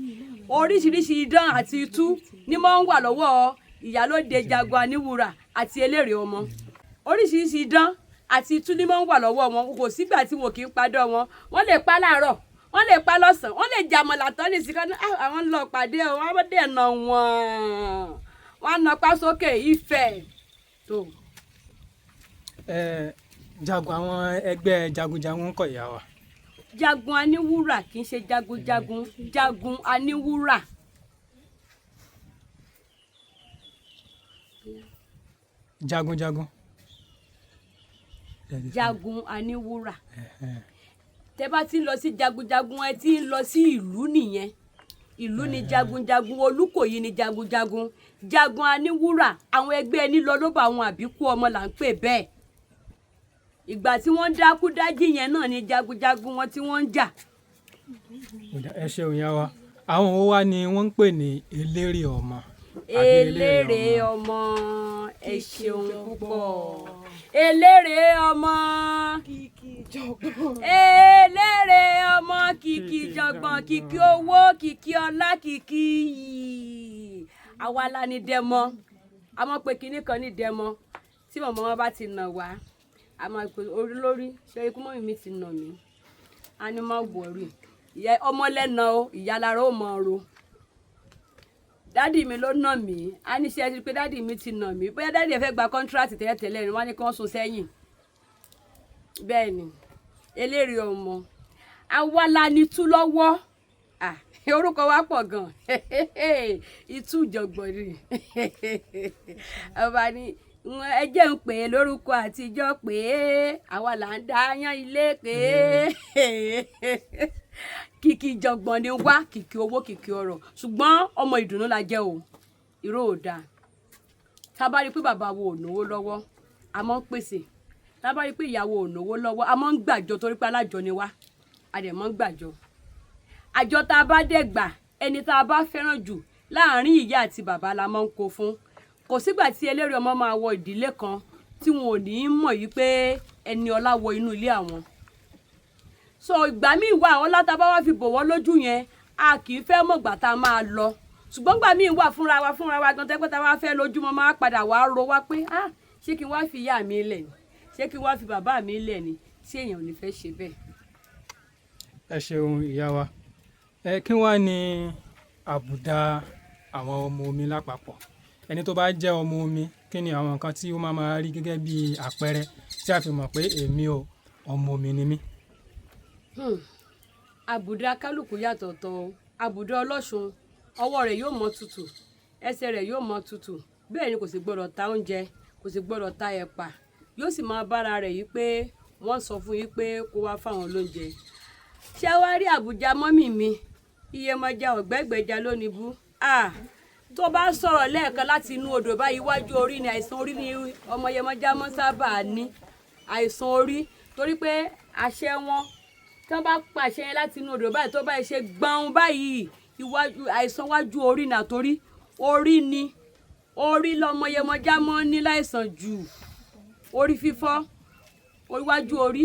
Oríṣiríṣi idán àti itú ni máa ń wà lọ́wọ́ ìyálóde jagun aníwúrà àti eléré ọmọ. Oríṣiríṣi idán àti itú ni máa ń wà lọ́wọ́ wọn, kò sígbà tí wọn kì í padà wọn. Wọ́n lè pa láàárọ̀, wọ́n lè pa lọ́sàn-án, wọ́n lè jàmọ̀ làtọ́ ní ìsìnká ní àwọn ń lọ pàdé o, wọ́n dẹ̀ nà wọ́n nà pa sókè Ifẹ̀ tó. Jagun àwọn ẹgbẹ́ jagunjagun ńkọ́ ìyá wa? Jagun aníwúrà kì í ṣe jagunjagun, jagun aníwúrà. Jagunjagun. Jagun aníwúrà. Tẹ́ bá ti ń lọ sí jagunjagun ẹ ti ń lọ sí ìlú nìyẹn. Ìlú ni jagunjagun, Olúkòyí ni jagunjagun. Jagun aníwúrà àwọn ẹgbẹ́ ẹni lọ ló bá àwọn àbíkú ọmọ là ń pè bẹ́ẹ̀. Ìgbà tí wọ́n dákú dájí yẹn náà ni jagunjagun wọn tí wọ́n ń jà. Ẹ ṣeun ìyá wa. Àwọn wo wá ni wọ́n ń pè ní eléré ọmọ? Eléré ọmọ, ẹ ṣeun púpọ̀. Eléré ọmọ kìkì jọgbọ́n, eléré ọmọ kìkì jọgbọ́n, kìkì owó, kìkì ọlá, kìkì iyì. Àwa la ní dẹmọ, a mọ̀ pé kinní kan ní dẹmọ tí màmá wọn bá ti nà wá, a máa pè orí lórí ṣe ikú mọ́mí mi ti nà mí, a ní má wọ̀rí ọmọ lẹ́nà o, ìyá lára ó mọ̀ ro. Dádì mi ló nà mí, a ní ṣe é pé dádì mi ti nà mí, bóyá dádì ẹ fẹ́ gba kọ́ńtíráàtì tẹ́lẹ̀tẹ́lẹ̀ ni wọ́n á ní kí wọ́n sún sẹ́yìn. Bẹ́ẹ̀ ni eléré ọmọ àwa la ní tú lọ́wọ́, orúkọ wa pọ̀ gan ìtú ìjọ̀gbọ̀n ni ọba ni ẹ jẹ́ ń pè é lórúkọ àtijọ́ pé àwa là ń dá yán ilé pé kìkì ìjọ̀gbọ̀n ni wá, kìkì owó, kìkì ọrọ̀, ṣùgbọ́n ọmọ ìdùnnú la jẹ́ o, ìró ò dáa. Tá bá rí pé bàbá wo ò náwó lọ́wọ́ a máa ń pèsè, tá bá rí pé ìyàwó ò náwó lọ́wọ́ a máa ń gbàjọ torí pé alájọ ni wá, a dẹ̀ máa ń gbàjọ. Àjọ tá a bá dẹ̀ gbà ẹni tá a bá fẹ́ràn jù láàárín ìyá àti bàbá la máa ń kó fún. Kò sígbà tí eléré ọmọ máa wọ ìdílé kan tí wọn ò ní mọ̀ yìí pé ẹni ọlá wọ inú ilé àwọn. So ìgbà míì wà ọlá tá a bá wá fi bò wọ́n lójú yẹn a kì í fẹ́ mọ̀gbà tá a máa lọ, ṣùgbọ́n ìgbà míì wà fúnra wa gan tẹ́pẹ́ tá a wá fẹ́ lójúmọ́ máa padà wá ro wá pé ṣé kí n wá fi ìyá mi lẹ̀ ni, ṣé kí n wá fi bàbá mi lẹ̀ ni, ṣé èèyàn ò ní fẹ́ ṣe bẹ́ẹ̀. Ẹ ṣeun ìyá wa. Kí wá ní àbùdá àwọn ọmọ omi lápapọ̀? Ẹni tó bá jẹ́ ọmọ omi kí ni àwọn nǹkan tí ó máa rí gẹ́gẹ́ bí àpẹẹrẹ tí a fi mọ̀ pé èmi ò ọmọ omi ni mí? Àbùdá kálukú yàtọ̀tọ̀. Àbùdá ọlọ́ṣun ọwọ́ rẹ̀ yóò mọ tutù, ẹsẹ̀ rẹ̀ yóò mọ tutù, bẹ́ẹ̀ ni kò sì gbọ́dọ̀ ta oúnjẹ, kò sì gbọ́dọ̀ ta ẹ̀pà, yóò sì máa bára rẹ̀ yìí pé wọ́n sọ fún yín pé kó wá fáwọn lóúnjẹ. Ṣé wá rí àbùdá mọ́mì mi? Iyemọja ọ̀gbẹ́gbẹ̀já lónìí bú tó bá sọ̀rọ̀ lẹ́ẹ̀kan láti inú odò báyìí iwájú orí ni àìsàn orí ni ọmọ Iyemọja mọ́ sábà ní àìsàn orí torí pé àṣẹ wọn tí wọ́n bá pàṣẹ yẹn láti inú odò báyìí tó bá ṣe gbọ̀n báyìí iwájú àìsàn wájú orí nà torí orí ni orí lọmọ Iyemọja mọ́ ní láìsàn jù orí fífọ́ iwájú orí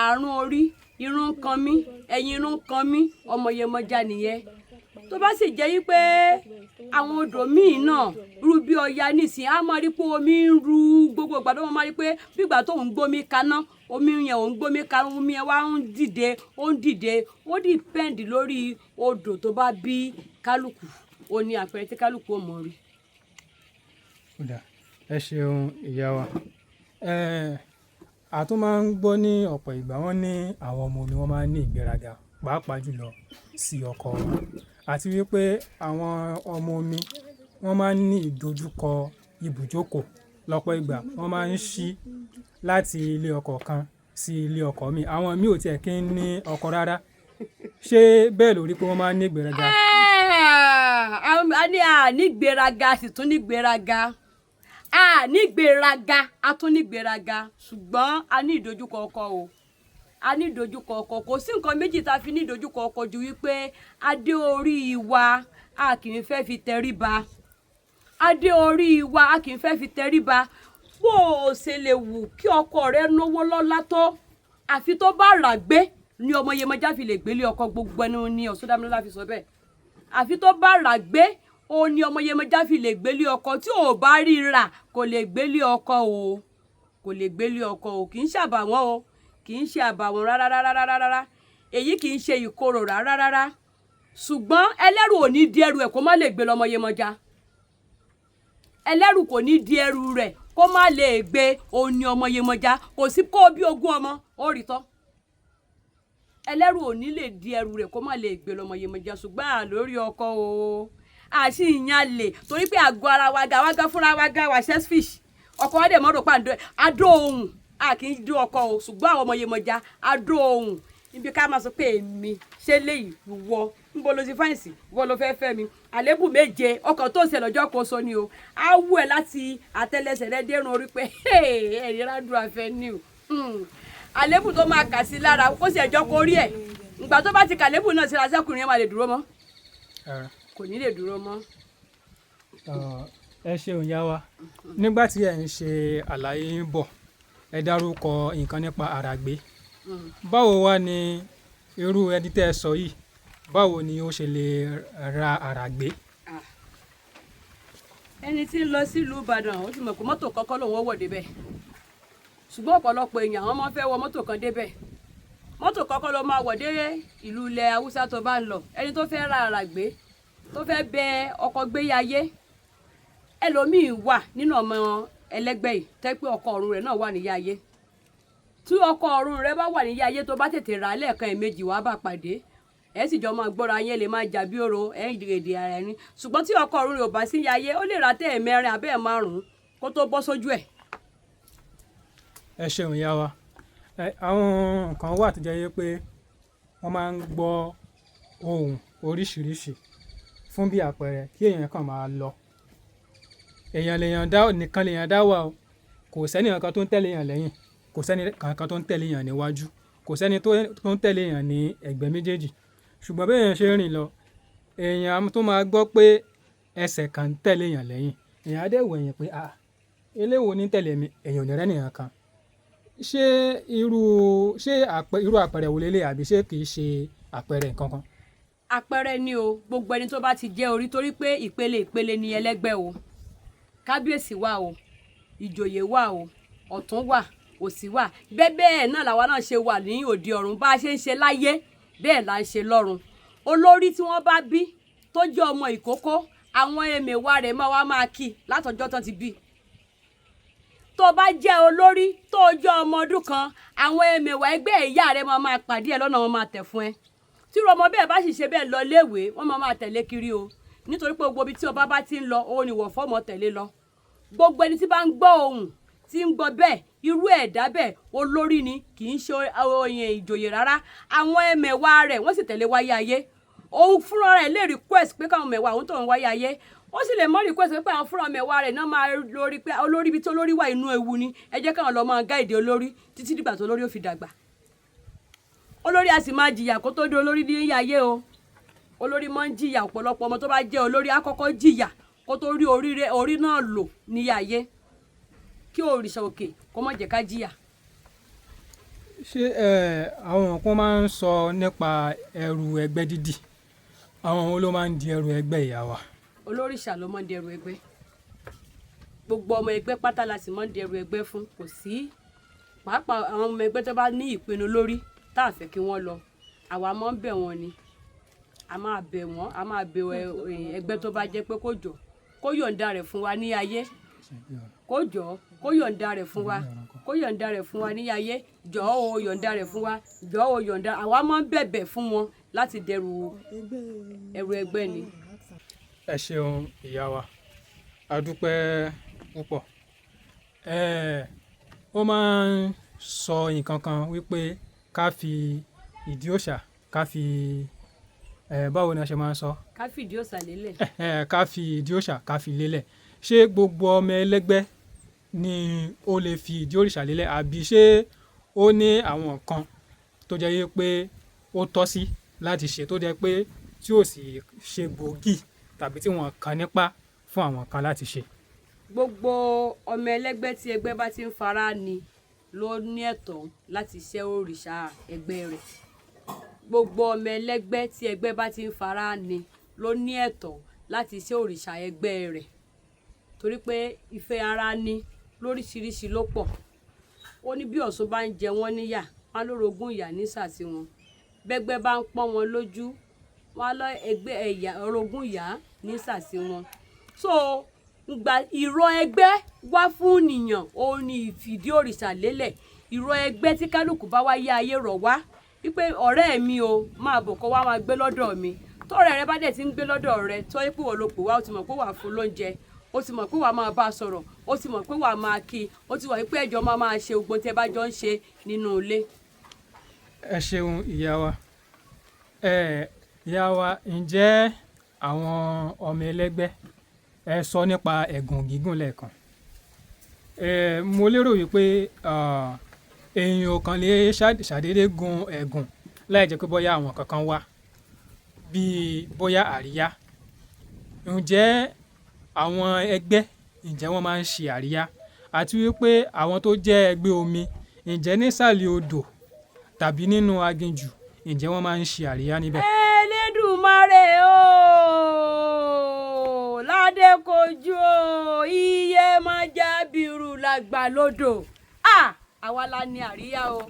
àrùn orí irun kan mí ẹ̀yìn irun kan mí ọmọ Iyemọja nìyẹn tó bá sì jẹ́ wípé àwọn odò míì náà rú bí Ọya nísìnyí á máa rí pé omi ń ru gbogbo ìgbà tó máa rí pé bí ìgbà tó ń gbómi kaná omi yẹn ò ń gbómi kaná omi yẹn wá ń dìde ó dìpẹ́ǹdì lórí odò tó bá bí kálukú ó ní àpẹẹrẹ tí kálukú ò mọ̀ rí. ẹ ṣeun ìyá wa a tún máa ń gbọ́ ní ọ̀pọ̀ ìgbà wọ́n ní àwọn ọmọ omi wọ́n máa ń ní ìgbéraga pàápàá jùlọ sí ọkọ wọn àti wípé àwọn ọmọ omi wọ́n máa ń ní ìdojúkọ ibùjókòó lọ́pọ̀ ìgbà wọ́n máa ń ṣí láti ilé ọkọ kan sí ilé ọkọ mi àwọn míì ò tiẹ̀ kí ń ní ọkọ rárá ṣé bẹ́ẹ̀ lórí pé wọ́n máa ń ní ìgbéraga. a ní ànígbéraga sì tún nígbéraga ànígbéraga a tún nígbéraga ṣùgbọ́n a ní ìdojúkọ ọkọ o a ní ìdojúkọ ọkọ kò sí nǹkan méjì tá a fi ní ìdojúkọ ọkọ ju wípé adé orí wa a kì í fẹ́ fi tẹríba adé orí wa a kì í fẹ́ fi tẹríba bó o ṣe lè wù kí ọkọ rẹ náwó lọ́lá tó àfi tó bá rà gbé ni ọmọ Iyemọja fi lè gbélé ọkọ gbogbo ẹni ní Ọ̀ṣundámilọ́lá fi sọ bẹ́ẹ̀ àfi tó bá rà gbé ó ní ọmọ Iyemọja fi lè gbélé ọkọ tí ò bá rí rà kò lè gbélé ọkọ o kò lè gbélé ọkọ o kì í ṣàbàwọ́n o kì í ṣe àbàwọ́n rárá èyí kì í ṣe ìkorò rárá ṣùgbọ́n ẹlẹ́rù ò ní di ẹrù ẹ̀ kó má lè gbé lọ́mọ Iyemọja ẹlẹ́rù kò ní di ẹrù rẹ̀ kó má lè gbé òun ní ọmọ Iyemọja kò sí kó bí ogún ọmọ ó rí tán ẹlẹ́rù ò ní lè di ẹrù rẹ̀ kó má lè gbé lọ́mọ Iyemọja ṣùgbọ́n àlórí ọkọ o àti ìyàn lè torí pé àgọ́ ara wa ga fúnra wa ga wà selfish ọkọ wa dẹ̀ mọ́tò pàǹdọ̀ adó ohun a kì í dún ọkọ o ṣùgbọ́n àwọn ọmọ Iyemọja adó ohun ibi ká máa sọ pé èmi ṣe léyìí wọ níbo ló ti fáìsì wọ́n ló fẹ́ẹ́ fẹ́ mi àlébù méje ọkọ̀ tó ń ṣe lọ́jọ́ kan sọ ni o á wù ẹ́ láti àtẹlẹsẹ̀ rẹ dẹ́rùn orí pé ẹ̀rí rádùn àfẹ́ ni o àlébù tó máa kà sí lára kó sì ẹjọ́ kó rí ẹ̀ ìgbà tó bá ti kà àlébù náà sí ra sẹ́kùnrin yẹn máa lè dúró mọ́ kò ní lè dúró mọ́. ẹ ṣeun yá wa nígbà tí ẹ ń ṣe àlàyé ń bọ̀ ẹ dárúkọ nǹkan nípa àràgbé báwo wá ni irú ẹni tẹ́ ẹ sọ yìí báwo ni ó ṣe lè ra àràgbé. ẹni tí ń lọ sílùú Ìbàdàn ó ti mọ̀ pé mọ́tò kọ́kọ́ lòun ó wọ̀ débẹ̀ ṣùgbọ́n ọ̀pọ̀lọpọ̀ èèyàn àwọn máa ń fẹ́ wọ mọ́tò kan débẹ̀ mọ́tò kọ́kọ́ ló máa wọ̀ dé ìlú ilẹ̀ Haúsá tó bá ń lọ ẹni tó fẹ́ ra àràgbé tó fẹ́ bẹ ọkọ gbéyàyé ẹlòmíì wà nínú ọmọ ẹlẹgbẹ́ yìí tẹ́ pé ọkọ ọ̀run rẹ̀ náà wà níyà ayé tí ọkọ ọ̀run rẹ̀ bá wà níyà ayé tó bá tètè rà á lẹ́ẹ̀kan ẹ̀ẹ̀mejì wàá bá pàdé ẹ sì jọ máa gbọ́ra yẹn lè máa jà bí oro ẹ̀ ń dìrèdè ara ẹni ṣùgbọ́n tí ọkọ ọ̀run rẹ̀ ò bá sí níyà ayé ó lè rà tẹ́ ẹ̀mẹrin àbẹ́ ẹ̀ márùn-ún kó tó bọ́ sójú ẹ̀. ẹ ṣeun yá wa àwọn nǹkan wà tó jẹ́ pé wọ́n máa ń gbọ́ ohùn oríṣiríṣi fún bí àpẹẹrẹ kí èèyàn kàn máa lọ èèyàn nìkan lèèyàn dá wà o kò sẹ́ni kankan tó ń tẹ̀lé èèyàn lẹ́yìn kò sẹ́ni kankan tó ń tẹ̀lé èèyàn níwájú kò sẹ́ni tó ń tẹ̀lé èèyàn ní ẹ̀gbẹ́ méjèèjì ṣùgbọ́n bí èèyàn ṣe rìn lọ èèyàn tó máa gbọ́ pé ẹsẹ̀ kan ń tẹ̀lé èèyàn lẹ́yìn èèyàn á dẹ̀ wò èèyàn pé eléwo ní tẹ̀lé mi èèyàn ò ní rẹ́ nìyàn kan ṣé irú àpẹẹrẹ wo lélẹ̀ àbí ṣé kìí ṣe àpẹẹrẹ nǹkan kan. àpẹẹrẹ ni o gbogbo ẹni tó bá ti jẹ́ orí torí pé ìpele ni ẹlẹ́gbẹ́ o kábíyèsí wà o ìjòyè wà o ọ̀tún wà òsì wà bẹ́ẹ̀ náà làwa náà ṣe wà ní òde ọ̀run bá a ṣe ń ṣe láyé bẹ́ẹ̀ là ń ṣe lọ́run olórí tí wọ́n bá bí tó jẹ́ ọmọ ìkókó àwọn èmèwà rẹ̀ máa kí látọjọ́ tán ti bí tó bá jẹ́ olórí tó jẹ́ ọmọ ọdún kan àwọn èmèwà ẹgbẹ́ ìyá rẹ̀ máa pàdé ẹ̀ lọ́nà wọn máa tẹ̀ fún ẹ tí ọmọ bẹ́ẹ̀ bá sì ṣe bẹ́ẹ̀ lọ léèwé wọ́n máa tẹ̀lé kiri o nítorí pé gbogbo ibi tí ọba bá ti ń lọ òun ni wọ̀ fọ́mọ tẹ̀lé lọ gbogbo ẹni tí bá ń gbọ́ ohùn tí ń gbọ́ bẹ́ẹ̀ irú ẹ̀dá bẹ́ẹ̀ olórí ni kì í ṣe oyin ìjòyè rárá àwọn ẹmẹ̀wà rẹ̀ wọ́n sì tẹ̀lé wáyé ayé òun fúnra rẹ̀ lè request pé káwọn mẹ̀wàá òun tó ń wáyé ayé ó sì lè mọ request pé àwọn fúnra mẹ̀wàá rẹ̀ náà máa lórí pé olórí ibi tó lórí wà inú ewu ni ẹ jẹ́ káwọn lọ máa gáìdì olórí títí dìgbà tó lórí ó fi dàgbà olórí a sì máa jìyà kó tó di olórí ní ayé o olórí máa ń jìyà ọ̀pọ̀lọpọ̀ ọmọ tó bá jẹ́ olórí á kọ́kọ́ jìyà kó tó rí orí náà lò ní ayé kí òrìṣà òkè kó má jẹ́ ká jìyà. ṣé àwọn kan máa ń sọ nípa ẹrù ẹgbẹ́ dídì àwọn wo ló máa ń di ẹrù ẹgbẹ́ ìyá wa. olórìṣà ló máa ń di ẹrù ẹgbẹ́ gbogbo ọmọ ẹgbẹ́ pátá la sì máa ń di ẹrù ẹgbẹ́ fún kò sí pàápàá àwọn ọmọ ẹgbẹ́ tó bá ní ìpinnu lórí tá a fẹ́ kí wọ́n lọ àwa máa ń bẹ̀ wọ́n ni a máa bẹ̀ wọ́n a máa bẹ̀ ẹgbẹ́ tó bá jẹ́ pé kó jọ kó yọ̀ǹda rẹ̀ fún wa ní ayé kó jọ kó yọ̀ǹda rẹ̀ fún wa kó yọ̀ǹda rẹ̀ fún wa ní ayé jọ o yọ̀ǹda rẹ̀ fún wa jọ o yọ̀ǹda àwa máa ń bẹ̀bẹ̀ fún wọn láti dẹrù ẹrù ẹgbẹ́ ni. ẹ ṣeun ìyá wa a dúpẹ́ púpọ̀ ó máa ń sọ nǹkan kan wípé ká fi ìdí òòṣà ká fi báwo ni a ṣe máa ń sọ. ká fi ìdí òòṣà lélẹ̀. ká fi ìdí òòṣà ká fi lélẹ̀ ṣé gbogbo ọmọ ẹlẹ́gbẹ́ ni ó lè fi ìdí òrìṣà lélẹ̀ àbí ṣé ó ní àwọn nǹkan tó jẹ́ pé ó tọ́ sí láti ṣe tó jẹ́ pé tí ò sì ṣe gbòógì tàbí tí wọ́n kàn nípa fún àwọn kan láti ṣe. gbogbo ọmọ ẹlẹ́gbẹ́ tí ẹgbẹ́ bá ti ń fara ni ló ní ẹ̀tọ́ láti ṣe òrìṣà ẹgbẹ́ rẹ̀ gbogbo ọmọ ẹlẹ́gbẹ́ tí ẹgbẹ́ bá ti ń fara ni ló ní ẹ̀tọ́ láti ṣe òrìṣà ẹgbẹ́ rẹ̀ torí pé ìfẹ́ ara ni lóríṣiríṣi ló pọ̀ ó ní bí Ọ̀ṣun bá ń jẹ wọ́n níyà wọ́n lórogún ìyà nísàsí wọn bẹ́gbẹ́ bá ń pọ́n wọn lójú wọ́n lọ ẹgbẹ́ ẹ̀yà orogún ìyà nísàsí wọn so gba ìrọ̀ ẹgbẹ́ wá fún nìyàn òun ni ìfìdí òrìṣà lélẹ̀ ìrọ̀ ẹgbẹ́ tí kálukú bá wáyé ayé rọ̀ wá wípé ọ̀rẹ́ mi o máa bọ̀ kó wá máa gbé lọ́dọ̀ mi tọ́rẹ́ rẹ bá dẹ̀ ti ń gbé lọ́dọ̀ rẹ tọ́ ẹ́ pé wọ́n ló pè wá ó ti mọ̀ pé wàá fún lóúnjẹ ó ti mọ̀ pé wàá máa bá a sọ̀rọ̀ ó ti mọ̀ pé wàá máa kí i ó ti mọ̀ pé ẹjọ́ máa ṣe ogun tí ẹ bá jọ ń ṣe nínú ilé. ẹ ṣeun ìyá wa ìyá wa ǹjẹ́ àwọn ọmọ ẹlẹ́gbẹ́ ẹ sọ nípa ẹ̀gùn gígùn lẹ́ẹ̀kan mo lérò wípé èèyàn ò kàn lè ṣàdédé gun ẹ̀gùn láì jẹ́ pé bóyá àwọn kankan wá bíi bóyá àríyá ǹjẹ́ àwọn ẹgbẹ́ ǹjẹ́ wọ́n máa ń ṣe àríyá àti wípé àwọn tó jẹ́ ẹgbẹ́ omi ǹjẹ́ nísàlẹ̀ odò tàbí nínú aginjù ǹjẹ́ wọ́n máa ń ṣe àríyá níbẹ̀. Elédùmarè o ládé kojú o iye máa já bírù làgbà lódò àwa la ní àríyá o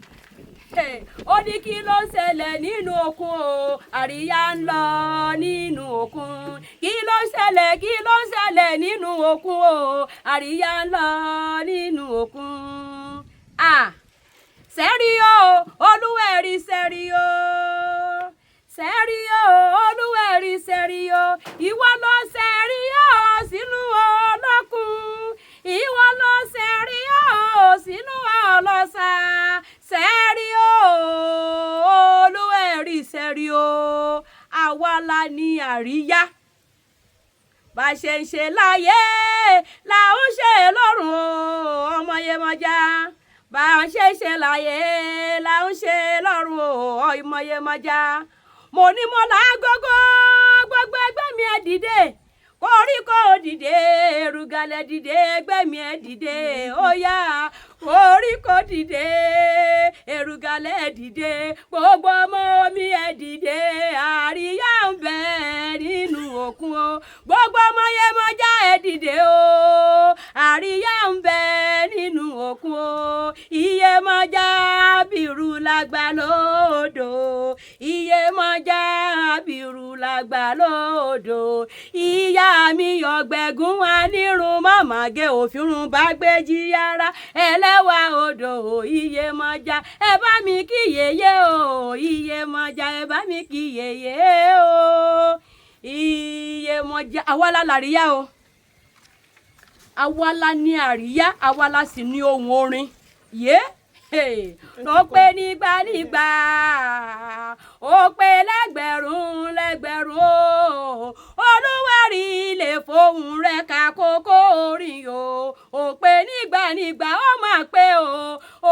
ó ní kí ló ń ṣẹlẹ̀ nínú òkun o àríyá ń lọ nínú òkun kí ló ń ṣẹlẹ̀ nínú òkun o àríyá ń lọ nínú òkun sẹ́rí o olúwẹ̀rí sẹ́rí o sẹ́rí o olúwẹ̀rí sẹ́rí o ìwọ ló sẹ́rí o sínú ọlọ́kun ìwọ ló sẹ́rí o sínú ọlọ́sà sẹ́rí o olúwẹ̀rí sẹ́rí o àwa la ní àríyá bá ṣe ń ṣe láyé là ń ṣe lọ́run o ọmọ Yemọja bá a ṣe ṣe láyé là ń ṣe lọ́run o ọmọ Yemọja mo ní mo là gógó gbogbo ẹgbẹ́ mi ẹ dìde koríko dìde Èrùgàlẹ̀ dìde ẹgbẹ́ mi ẹ dìde ó yá koríko dìde Èrùgàlẹ̀ dìde gbogbo ọmọ mi ẹ dìde àríyá ń bẹ nínú òkun o gbogbo ọmọ Yemọja ẹ dìde o àríyá ń bẹ nínú òkun o Iyemọja bírù làgbà lódò Iyemọja bírù làgbà lódò ìyá mi ọ̀gbẹ̀gún anírun mọ̀mọ́gé òfìrun bá gbé jí yàrá ẹlẹ́wà odò Iyemọja ẹ bá mi kí yèyé o Iyemọja ẹ bá mi kí yèyé o Iyemọja àwa la làríyá o àwa la ní àríyá àwa la sì ní ohun orin yé ó pé nígbà ó pé lẹ́gbẹ̀rún o Olúwarí lè fohùn rẹ̀ ká kókó orin o ó pé nígbà ó máa pé o ó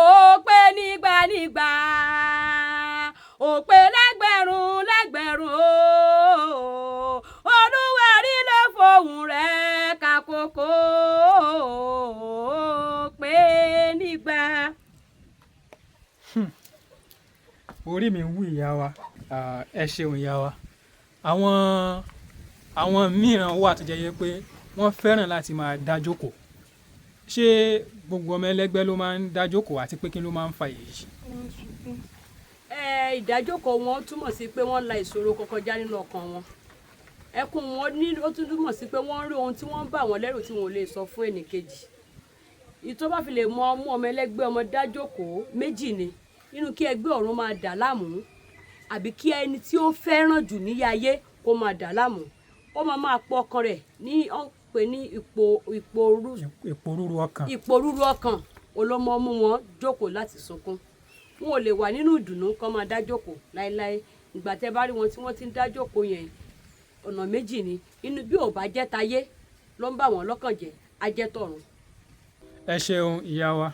pé nígbà ó pé lẹ́gbẹ̀rún o Olúwarí lè fohùn rẹ̀ ká kókó pé nígbà. orí mi ń wú ìyá wa. Ẹ ṣeun ìyá wa. àwọn mìíràn wà tó jẹ́ pé wọ́n fẹ́ràn láti máa dá jókòó. Ṣé gbogbo ọmọ ẹlẹ́gbẹ́ ló máa ń dá jókòó àti pé kí ló máa ń fa èyí? Ìdájókòó wọn túmọ̀ sí pé wọ́n la ìṣòro kan kọjá nínú ọkàn wọn. Ẹkún wọn ó tún túmọ̀ sí pé wọ́n rí ohun tí wọ́n ń bà wọ́n lẹ́rù tí wọn ò lè sọ fún ẹnìkejì. Ìtọ́ bá fi lè mú ọmọ ẹlẹ́gbẹ́ ọmọ dájókòó méjì ni nínú kí ẹgbẹ́ ọ̀run máa dà láàmú àbí kí ẹni tí ó fẹ́ràn jù níyà ayé kó máa dà láàmú. Ó máa pọ̀ ọkàn rẹ̀ ní pè ní ìpòrúru ọkàn olómọ mú wọn jókòó láti sunkún. Wọn ò lè wà nínú ìdùnnú kó máa dá jókòó láéláé. Ìgbà tẹ́ bá rí wọn tí wọ́n ti ń dá jókòó yẹn ọ̀nà méjì ni inú bí ò bá jẹ́ tayé ló ń bà wọ́n lọ́kàn jẹ́ á jẹ́ tọ̀run. Ẹ ṣeun ìyá wa.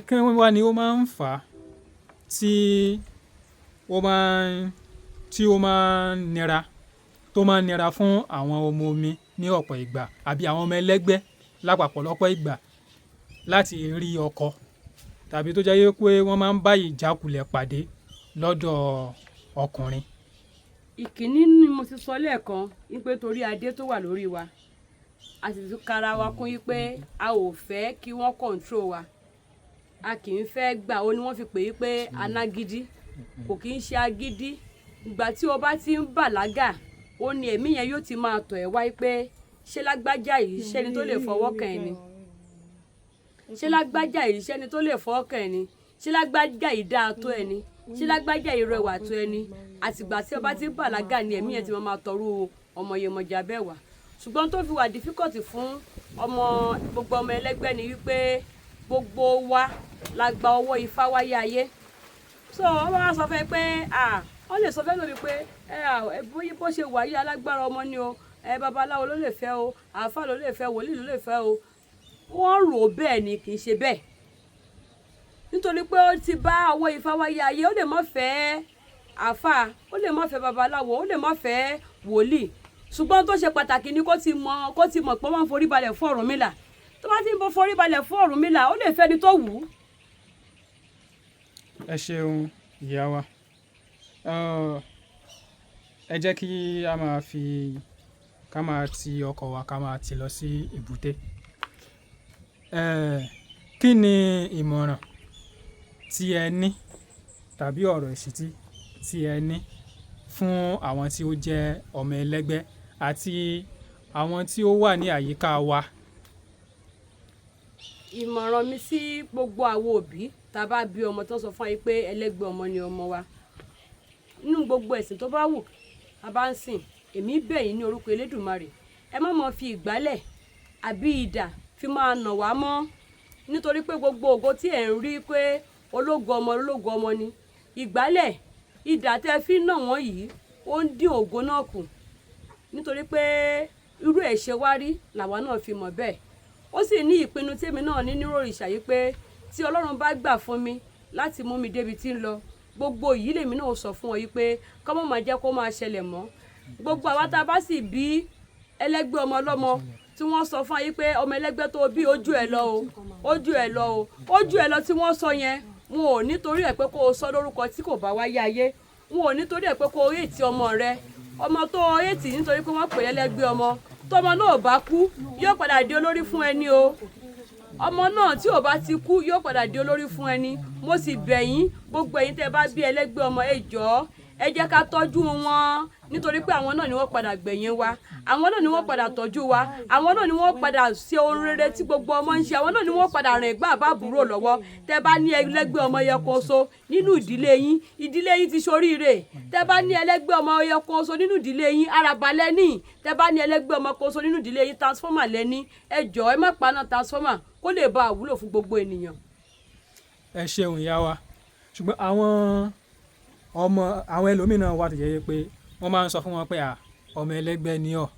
Kí wá ni ó máa ń fà á tí ó máa ń nira fún àwọn ọmọ omi ní ọ̀pọ̀ ìgbà àbí àwọn ọmọ ẹlẹ́gbẹ́ lápapọ̀ lọ́pọ̀ ìgbà láti rí ọkọ tàbí tó jẹ́ pé wọ́n máa ń bá ìjákulẹ̀ pàdé lọ́dọ̀ ọkùnrin? Ìkíní ni mo ti sọ lẹ́ẹ̀kan wípé torí adé tó wà lórí wa a sì tún kára wa kún wípé a ò fẹ́ kí wọ́n control wa, a kì í fẹ́ gbà ó ní wọ́n fi pè é pé anágídí kò kì í ṣe agídí. Ìgbà tí o bá ti ń bàlágà ó ní ẹ̀mí yẹn yóò ti máa tọ̀ ẹ́ wáyé pé ṣé lágbájá yìí ṣẹ́ni tó lè fọwọ́ kàn ẹ́ ni, ṣé lágbájá yìí ṣẹ́ni tó lè fọwọ́ kàn ẹ́ ni, ṣé lágbájá yìí dáa tó ẹ ni, ṣé lágbájá yìí rẹwà tó ẹ ni. Àtìgbà tí o bá ti ń bàlágà ni ẹ̀mí yẹn ti máa tọrú ọmọ Yemọja bẹ́ẹ̀ wá. Ṣùgbọ́n tó fi wà difficult fún gbogbo ọmọ ẹlẹ́gbẹ́ ni wípé gbogbo wa la gba ọwọ́ Ifá wáyé ayé. So wọ́n máa sọ fẹ́ pé wọ́n lè sọ fẹ́ lómi pé bó ṣe wà yí alágbára ọmọ ni o, babaláwo ló lè fẹ́ o, àáfà ló lè fẹ́, wòlíì ló lè fẹ́ o. Wọ́n rò bẹ́ẹ̀ ni kì í ṣe bẹ́ẹ̀. Nítorí pé ó ti bá ọwọ́ Ifá wáyé ayé, ó lè má fẹ́ àáfà, ó lè má fẹ́ babaláwo, ó lè má fẹ́ wòlíì. Ṣùgbọ́n tó ṣe pàtàkì ni kó ti mọ̀ pé wọ́n ń forí balẹ̀ fún Ọ̀rúnmìlà. Tó bá ti ń forí balẹ̀ fún Ọ̀rúnmìlà ó lè fẹ́ ni tó wù ú. Ẹ ṣeun ìyá wa. Ẹ jẹ́ kí ká máa ti ọkọ̀ wa ká máa ti lọ sí èbúté. Kí ni ìmọ̀ràn tí ẹ ní tàbí ọ̀rọ̀ ìṣítí tí ẹ ní fún àwọn tí ó jẹ́ ọmọ ẹlẹ́gbẹ́ àti àwọn tí ó wà ní àyíká wa? Ìmọ̀ràn mi sí gbogbo àwọn òbí tá a bá bí ọmọ tó sọ fún wa pé ẹlẹ́gbẹ́ ọmọ ni ọmọ wa. Nínú gbogbo ẹ̀sìn tó bá wù a bá ń sìn, èmi bẹ̀ yín ní orúkọ Elédùmarè, ẹ má máa fi ìgbálẹ̀ àbí idà fi máa nà wá mọ́. Nítorí pé gbogbo ògo tí ẹ̀ ń rí pé ológo ọmọ ni, ìgbálẹ̀ idà tẹ́ fi nà wọ́n yìí ó ń dín ògo náà kù. Nítorí pé irú ẹ̀ ṣe wá rí làwa náà fi mọ̀ bẹ́ẹ̀. Ó sì ní ìpinnu tèmi náà ní nírò òrìṣà yìí pé tí Ọlọ́run bá gbà fún mi láti mú mi débi tí ń lọ, gbogbo yìí lèmi náà sọ fún ọ yìí pé kọ́mọ́ máa jẹ́ kó máa ṣẹlẹ̀ mọ́. Gbogbo àwa tá a bá sì bí ẹlẹ́gbẹ́ ọmọ ọlọ́mọ tí wọ́n sọ fún yín pé ọmọ ẹlẹ́gbẹ́ tó bí ojú ẹ̀ lọ tí wọ́n sọ yẹn, wọn ò nítorí ẹ̀ pé kó o sọ lórúkọ tí kò bá wáyé ayé, wọn ò nítorí ẹ̀ pé kó o yéètì ọmọ rẹ, ọmọ tó o yéètì nítorí pé wọ́n pè é ẹlẹ́gbẹ́ ọmọ. Tọmọ náà bá kú yóò padà di olórí fún ẹni o. Ọmọ náà tí ò bá ti kú yóò padà di olórí fún ẹni. Mo sì bẹ̀ yín gbogbo ẹ̀yin tẹ́ bá bí ẹlẹ́gbẹ́ ọmọ, ẹ jọ̀ọ́ ẹ jẹ́ ká tọ́jú wọn. Nítorí pé àwọn náà ni wọ́n padà gbẹ̀yìn wa, àwọn náà ni wọ́n padà tọ́jú wa, àwọn náà ni wọ́n padà ṣe ohun rere tí gbogbo ọmọ ń ṣe, àwọn náà ni wọ́n padà rìn ẹ̀gbọ́n àbábúrò lọ́wọ́. Tẹ́ bá ní ẹlẹ́gbẹ́ ọmọ yẹ kó so nínú ìdílé yín ti ṣoríire. Tẹ́ bá ní ẹlẹ́gbẹ́ ọmọ yẹ kó so nínú ìdílé yín, àràbà lẹ́ni. Tẹ́ bá ní ẹlẹ́gbẹ́ ọmọ kó so nínú ìdílé yín, transformer lẹ́ni. Ẹ jọ̀ọ́ ẹ má paná transformer kó lè bá àwúlò fún gbogbo ènìyàn. ẹ ṣeun ìyá wa ṣùgbọ́n àwọn ẹlòmíràn wà tó jẹ́ pé wọ́n máa ń sọ fún wọn pé ọmọ ẹlẹ́gbẹ́ ni ọ́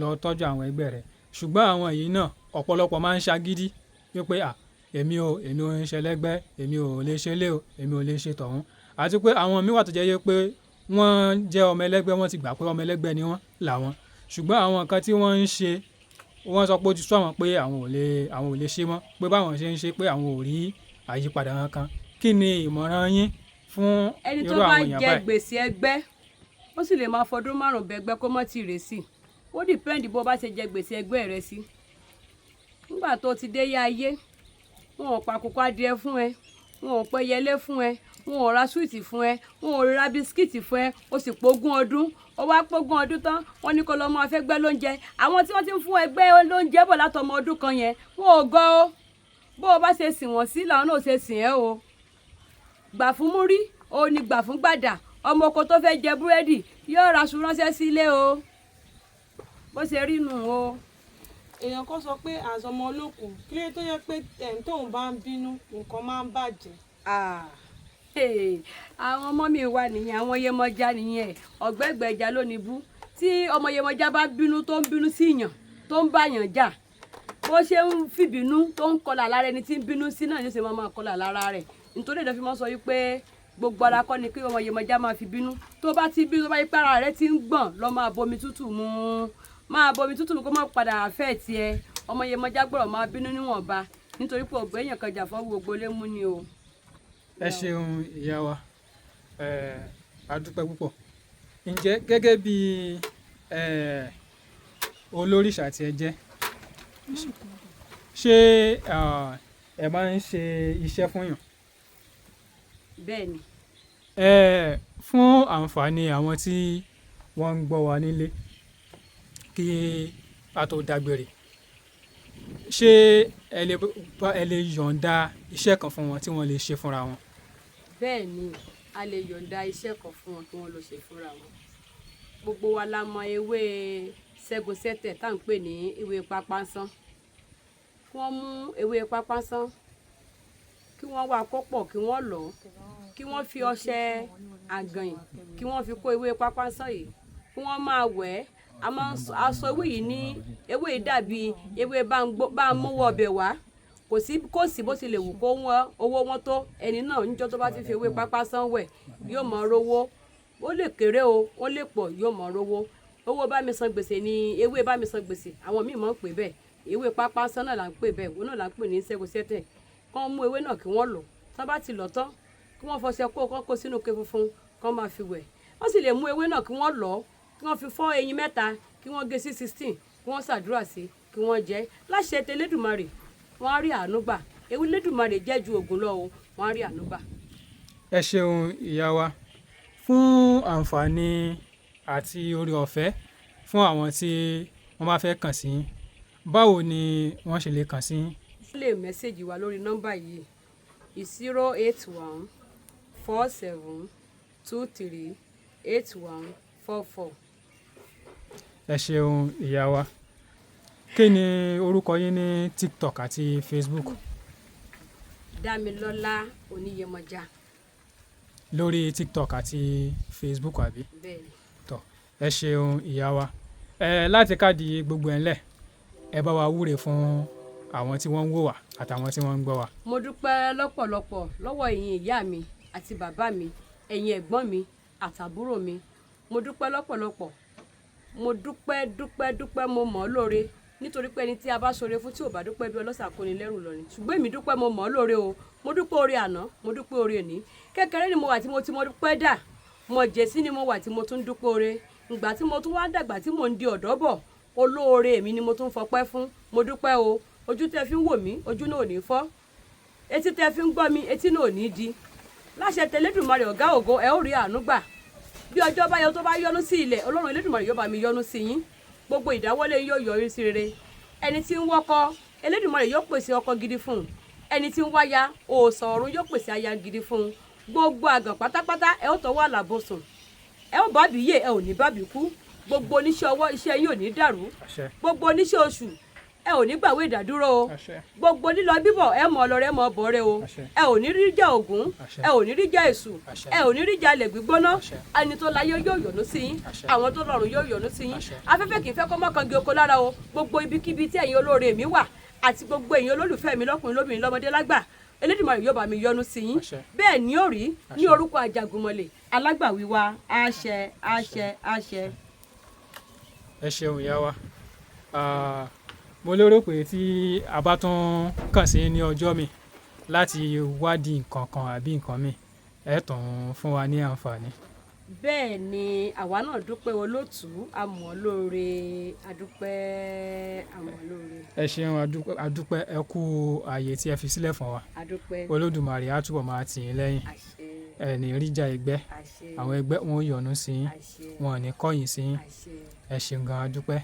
lọ tọ́jú àwọn ẹgbẹ́ rẹ̀ ṣùgbọ́n àwọn yìí náà ọ̀pọ̀lọpọ̀ máa ń ṣagídí wípé èmi ò ń ṣe ẹlẹ́gbẹ́ èmi ò lè ṣe lé o èmi ò lè ṣe tọ̀hún àti pé àwọn míì wà tó jẹ́ pé wọ́n jẹ́ ọmọ ẹlẹ́gbẹ́ wọ́n ti gbà pé ọmọ ẹlẹ́gbẹ́ ni wọ́n làwọn ṣùgbọ́n àwọn nǹkan tí wọ́n ń ṣe wọ́n sọ pé ó ti sú àwọn pé àwọn ò lè ṣe mọ́ pé báwọn ṣe ń ṣe pé àwọn ò rí àyípadà kankan kí ni ìmọ̀ràn yín fún irú àwọn èèyàn báyìí. ẹni tó bá jẹ gbèsè ẹgbẹ́ ó sì lè máa fọdún 5 bẹgbẹ́ kó mọ́ tì rè sí ó dìpẹ́ǹdì bó bá ṣe jẹ gbèsè ẹgbẹ́ rẹ sí nígbà tó ti dé yá ayé wọn ò pàkókò adìẹ fún ẹ wọn ò pẹyẹlé fún ẹ wọn ò ra súwìtì fún ẹ wọn ò ra bisikíìtì fún ẹ ó sì pógún ọdún ó wá pógún ọdún tán wọn ní kó lọ máa fẹ́ gbẹ́ lóúnjẹ àwọn tí wọ́n ti ń fún ẹgbẹ́ lóúnjẹ bọ̀ látọmọ ọdún kan yẹn wọn ò gọ́ ó bó o bá ṣe sìn wọ́n sí làwọn náà ṣe sìn ẹ́ o gbà fún múrí o ní gbà fún gbàdà ọmọ oko tó fẹ́ jẹ búrẹ́dì yóò raṣu ránṣẹ́ sílé o bó ṣe rí nù o. èèyàn kan sọ pé àzọmọ olókùn kí ló tó yẹ pé tóun bá ń bínú nǹkan máa ń bàjẹ́. àwọn ọmọ mi wà nìyẹn àwọn Yemọja nìyẹn ọ̀gbẹ́gbẹ̀já lónìí bú tí ọmọ Yemọja bá bínú tó ń bínú sí yàn tó ń báyàn jà bó ṣe ń fìbínú tó ń kọlà lára ẹni tí ń bínú sí náà ní ṣe máa kọlà lára rẹ̀ nítorí ìdọ́fí mọ́ sọ wípé gbogbo ara kọ́ ni kí ọmọ Yemọja máa fi bínú tó bá ti bínú tó bá yí pé ara rẹ̀ ti ń gbọ̀n lọ máa bomi tútù mu kó má padà fẹ́ tiẹ̀ ọmọ Yemọja gbọ́dọ̀ máa bínú níwọ̀nba nítorí pé ọ̀gbẹ́ èèyàn kan jà fọ́ gbogbo lé mú ni o. ẹ ṣeun ìyá wa a dúpẹ́ púpọ̀ ǹjẹ́ gẹ́gẹ́ bí olórìṣà tí ẹ jẹ́ ṣé ẹ máa ń ṣe iṣẹ́ fún yàn. bẹ́ẹ̀ni. fún àǹfààní àwọn tí wọ́n ń gbọ́ wa nílé kí a tó dágbére ṣé ẹ lè yọ̀ǹda iṣẹ́ kan fún wọn tí wọ́n lè ṣe fúnra wọn. bẹ́ẹ̀ni a lè yọ̀ǹda iṣẹ́ kan fún wọn kí wọ́n lọ ṣe fúnra wọn gbogbo wa la mọ ewé Ṣẹ́gun Ṣẹ̀tẹ̀ tá à ń pè ní ewé pápásán kí wọ́n mú ewé pápásán kí wọ́n wá kó pọ̀ kí wọ́n lọ̀ kí wọ́n fi ọṣẹ àgànyìn kí wọ́n fi kó ewé pápásán yìí kí wọ́n máa wẹ̀ ẹ́ a máa ń sọ ewé yìí ní ewé yìí dàbí ewé bá ń mówó ọbẹ̀ wá kò sí bó ti lè wù kó wọ́n owó wọn tó ẹni náà níjọ́ tó bá ti fi ewé pápásán wẹ̀ yóò mọ rówó ó lè kéré o ó lè pọ̀ yóò mọ rówó owó bá mi san gbèsè ni ewé bá mi san gbèsè àwọn míì máa ń pè bẹ́ẹ̀ ewé pápásán náà là ń pè bẹ́ẹ̀ òun náà là ń pè ní Ṣẹ́gun Ṣẹ̀tẹ̀ kán mú ewé náà kí wọ́n lò tán bá ti lọ̀ tán kí wọ́n fọṣẹ kó sínú ike funfun kán máa fi wẹ̀ wọ́n sì lè mú ewé náà kí wọ́n lọ̀ kí wọ́n fi fọ́ eyín 3 kí wọ́n gé sí 16 kí wọ́n ṣàdúrà sí kí wọ́n jẹ láṣẹ tẹlẹ́dùmarè wọ́n á rí àánú gbà ewu lẹ́dùmarè jẹ́ ju ògùn lọ o wọ́n á rí àánú gbà. ẹ ṣeun ìyá wa fún àǹfààní àti oore ọ̀fẹ́ fún àwọn tí wọ́n bá fẹ́ kàn sí yín báwo ni wọ́n ṣe lè kàn sí yín. wọ́n lè mẹ́sẹ̀gì wa lórí nọ́mbà yìí 081 47 23 8144. ẹ ṣeun ìyá wa kí ni orúkọ yín ní TikTok àti Facebook. Dámilọ́lá Oníyemọja. lórí TikTok àti Facebook àbí. bẹ́ẹ̀ni. tọ́ ẹ ṣeun ìyá wa láti káàdì gbogbo ẹ̀ ńlẹ̀ ẹ bá wa wúre fún àwọn tí wọ́n ń wò wá àtàwọn tí wọ́n ń gbọ́ wá. mo dúpẹ́ lọ́pọ̀lọpọ̀ lọ́wọ́ ẹ̀yin ìyá mi àti bàbá mi ẹ̀yin ẹ̀gbọ́n mi àtàbúrò mi mo dúpẹ́ lọ́pọ̀lọpọ̀ mo dúpẹ́ mo mọ̀ ọ́ lóore nítorí pé ẹni tí a bá ṣoore fún tí ò bá dúpẹ́ bí ọlọ́sà kò ní lẹ́rù lọ ni ṣùgbọ́n èmi dúpẹ́ mo mọ̀ ọ́ lóore o mo dúpẹ́ oore àná mo dúpẹ́ oore òní kékeré ni mo wà tí mo dúpẹ́ dà mo jẹ̀sí ni mo wà tí mo tún dúpẹ́ oore ìgbà tí mo tún wá dàgbà tí mo ń di ọ̀dọ́ bọ̀ olóore mi ni mo tún fọpẹ́ fún mo dúpẹ́ o ojú tẹ́ fi ń wò mí ojú náà ò ní fọ́ etí tẹ́ fi ń gbọ́ mi etí náà ò ní di láṣẹ tẹlẹ́dùmarè ọ̀gá ògo ẹ ó rí àánú gbà bí ọjọ́ bá yọ tó bá yọ́nú sí ilẹ̀ ọlọ́run elédùmarè yóò bá mi yọ́nú sí yín gbogbo ìdáwọ́lé yóò yọrí sí rere ẹni tí ń wọ́kọ elédùmarè yóò pèsè ọkọ gidi fún un ẹni tí ń wáya òòsàn ọ̀run yóò pèsè aya gidi fún un gbogbo àgàn pátápátá ẹ ó tọwọ́ àlàbòsùn ẹ ó bá bí yé ẹ ò ní bá bí kú gbogbo oníṣẹ́ ọwọ́ iṣẹ́ yín ò ní dàrú gbogbo oníṣẹ́ oṣù ẹ ẹ ò ní gbàwé ìdádúró o àṣẹ gbogbo lílọ bíbọ̀ ẹ mọ̀ ọlọ́rẹ́ mọ̀ bọ̀rẹ́ o àṣẹ ẹ ò ní rí jà ògún àṣẹ ẹ ò ní rí jà èṣù àṣẹ ẹ ò ní rí jà ilẹ̀ gbígbóná àṣẹ ẹni tó láyé yóò yọ́nú sí yín àṣẹ àwọn tó lọ́run yóò yọ́nú sí yín àṣẹ afẹ́fẹ́ kì í fẹ́ kó mọ́kàngi oko lára o gbogbo ibikíbi tí ẹ̀yin olóore mi wà àti gbogbo ẹ̀yin olólùfẹ́ mi lọ́kùnrin lóbìnrin lọ́mọdé lágbà Elédùmarè yóò bá mi yọ́nú sí yín àṣẹ bẹ́ẹ̀ ni ó rí ní àṣẹ orúkọ Àjàgùnmọ̀lẹ̀ alágbàwí wa àṣẹ àṣẹ àṣẹ. ẹ ṣeun ìyá wa. Mo lérò pé tí a bá tún kàn sí ní ọjọ́ mi láti wádìí nǹkan kan àbí nǹkan mi ẹ tún fún wa ní àǹfààní. bẹ́ẹ̀ ni àwa náà dúpẹ́ olóòtú àmọ́ lóore adúpẹ́ àmọ́ lóore. ẹ ṣeun adúpẹ́ ẹ kú ààyè tí ẹ fi sílẹ̀ fún wa. adúpẹ́ Olódùmarè á túbọ̀ máa tì yín lẹ́yìn. àṣẹ ẹ ní ríjà ẹgbẹ́ àṣẹ àwọn ẹgbẹ́ wọn ò yọ́nú sí yín àṣẹ wọn ò ní kọ̀yìn sí yín. àṣẹ. ẹ ṣeun gan adúpẹ́.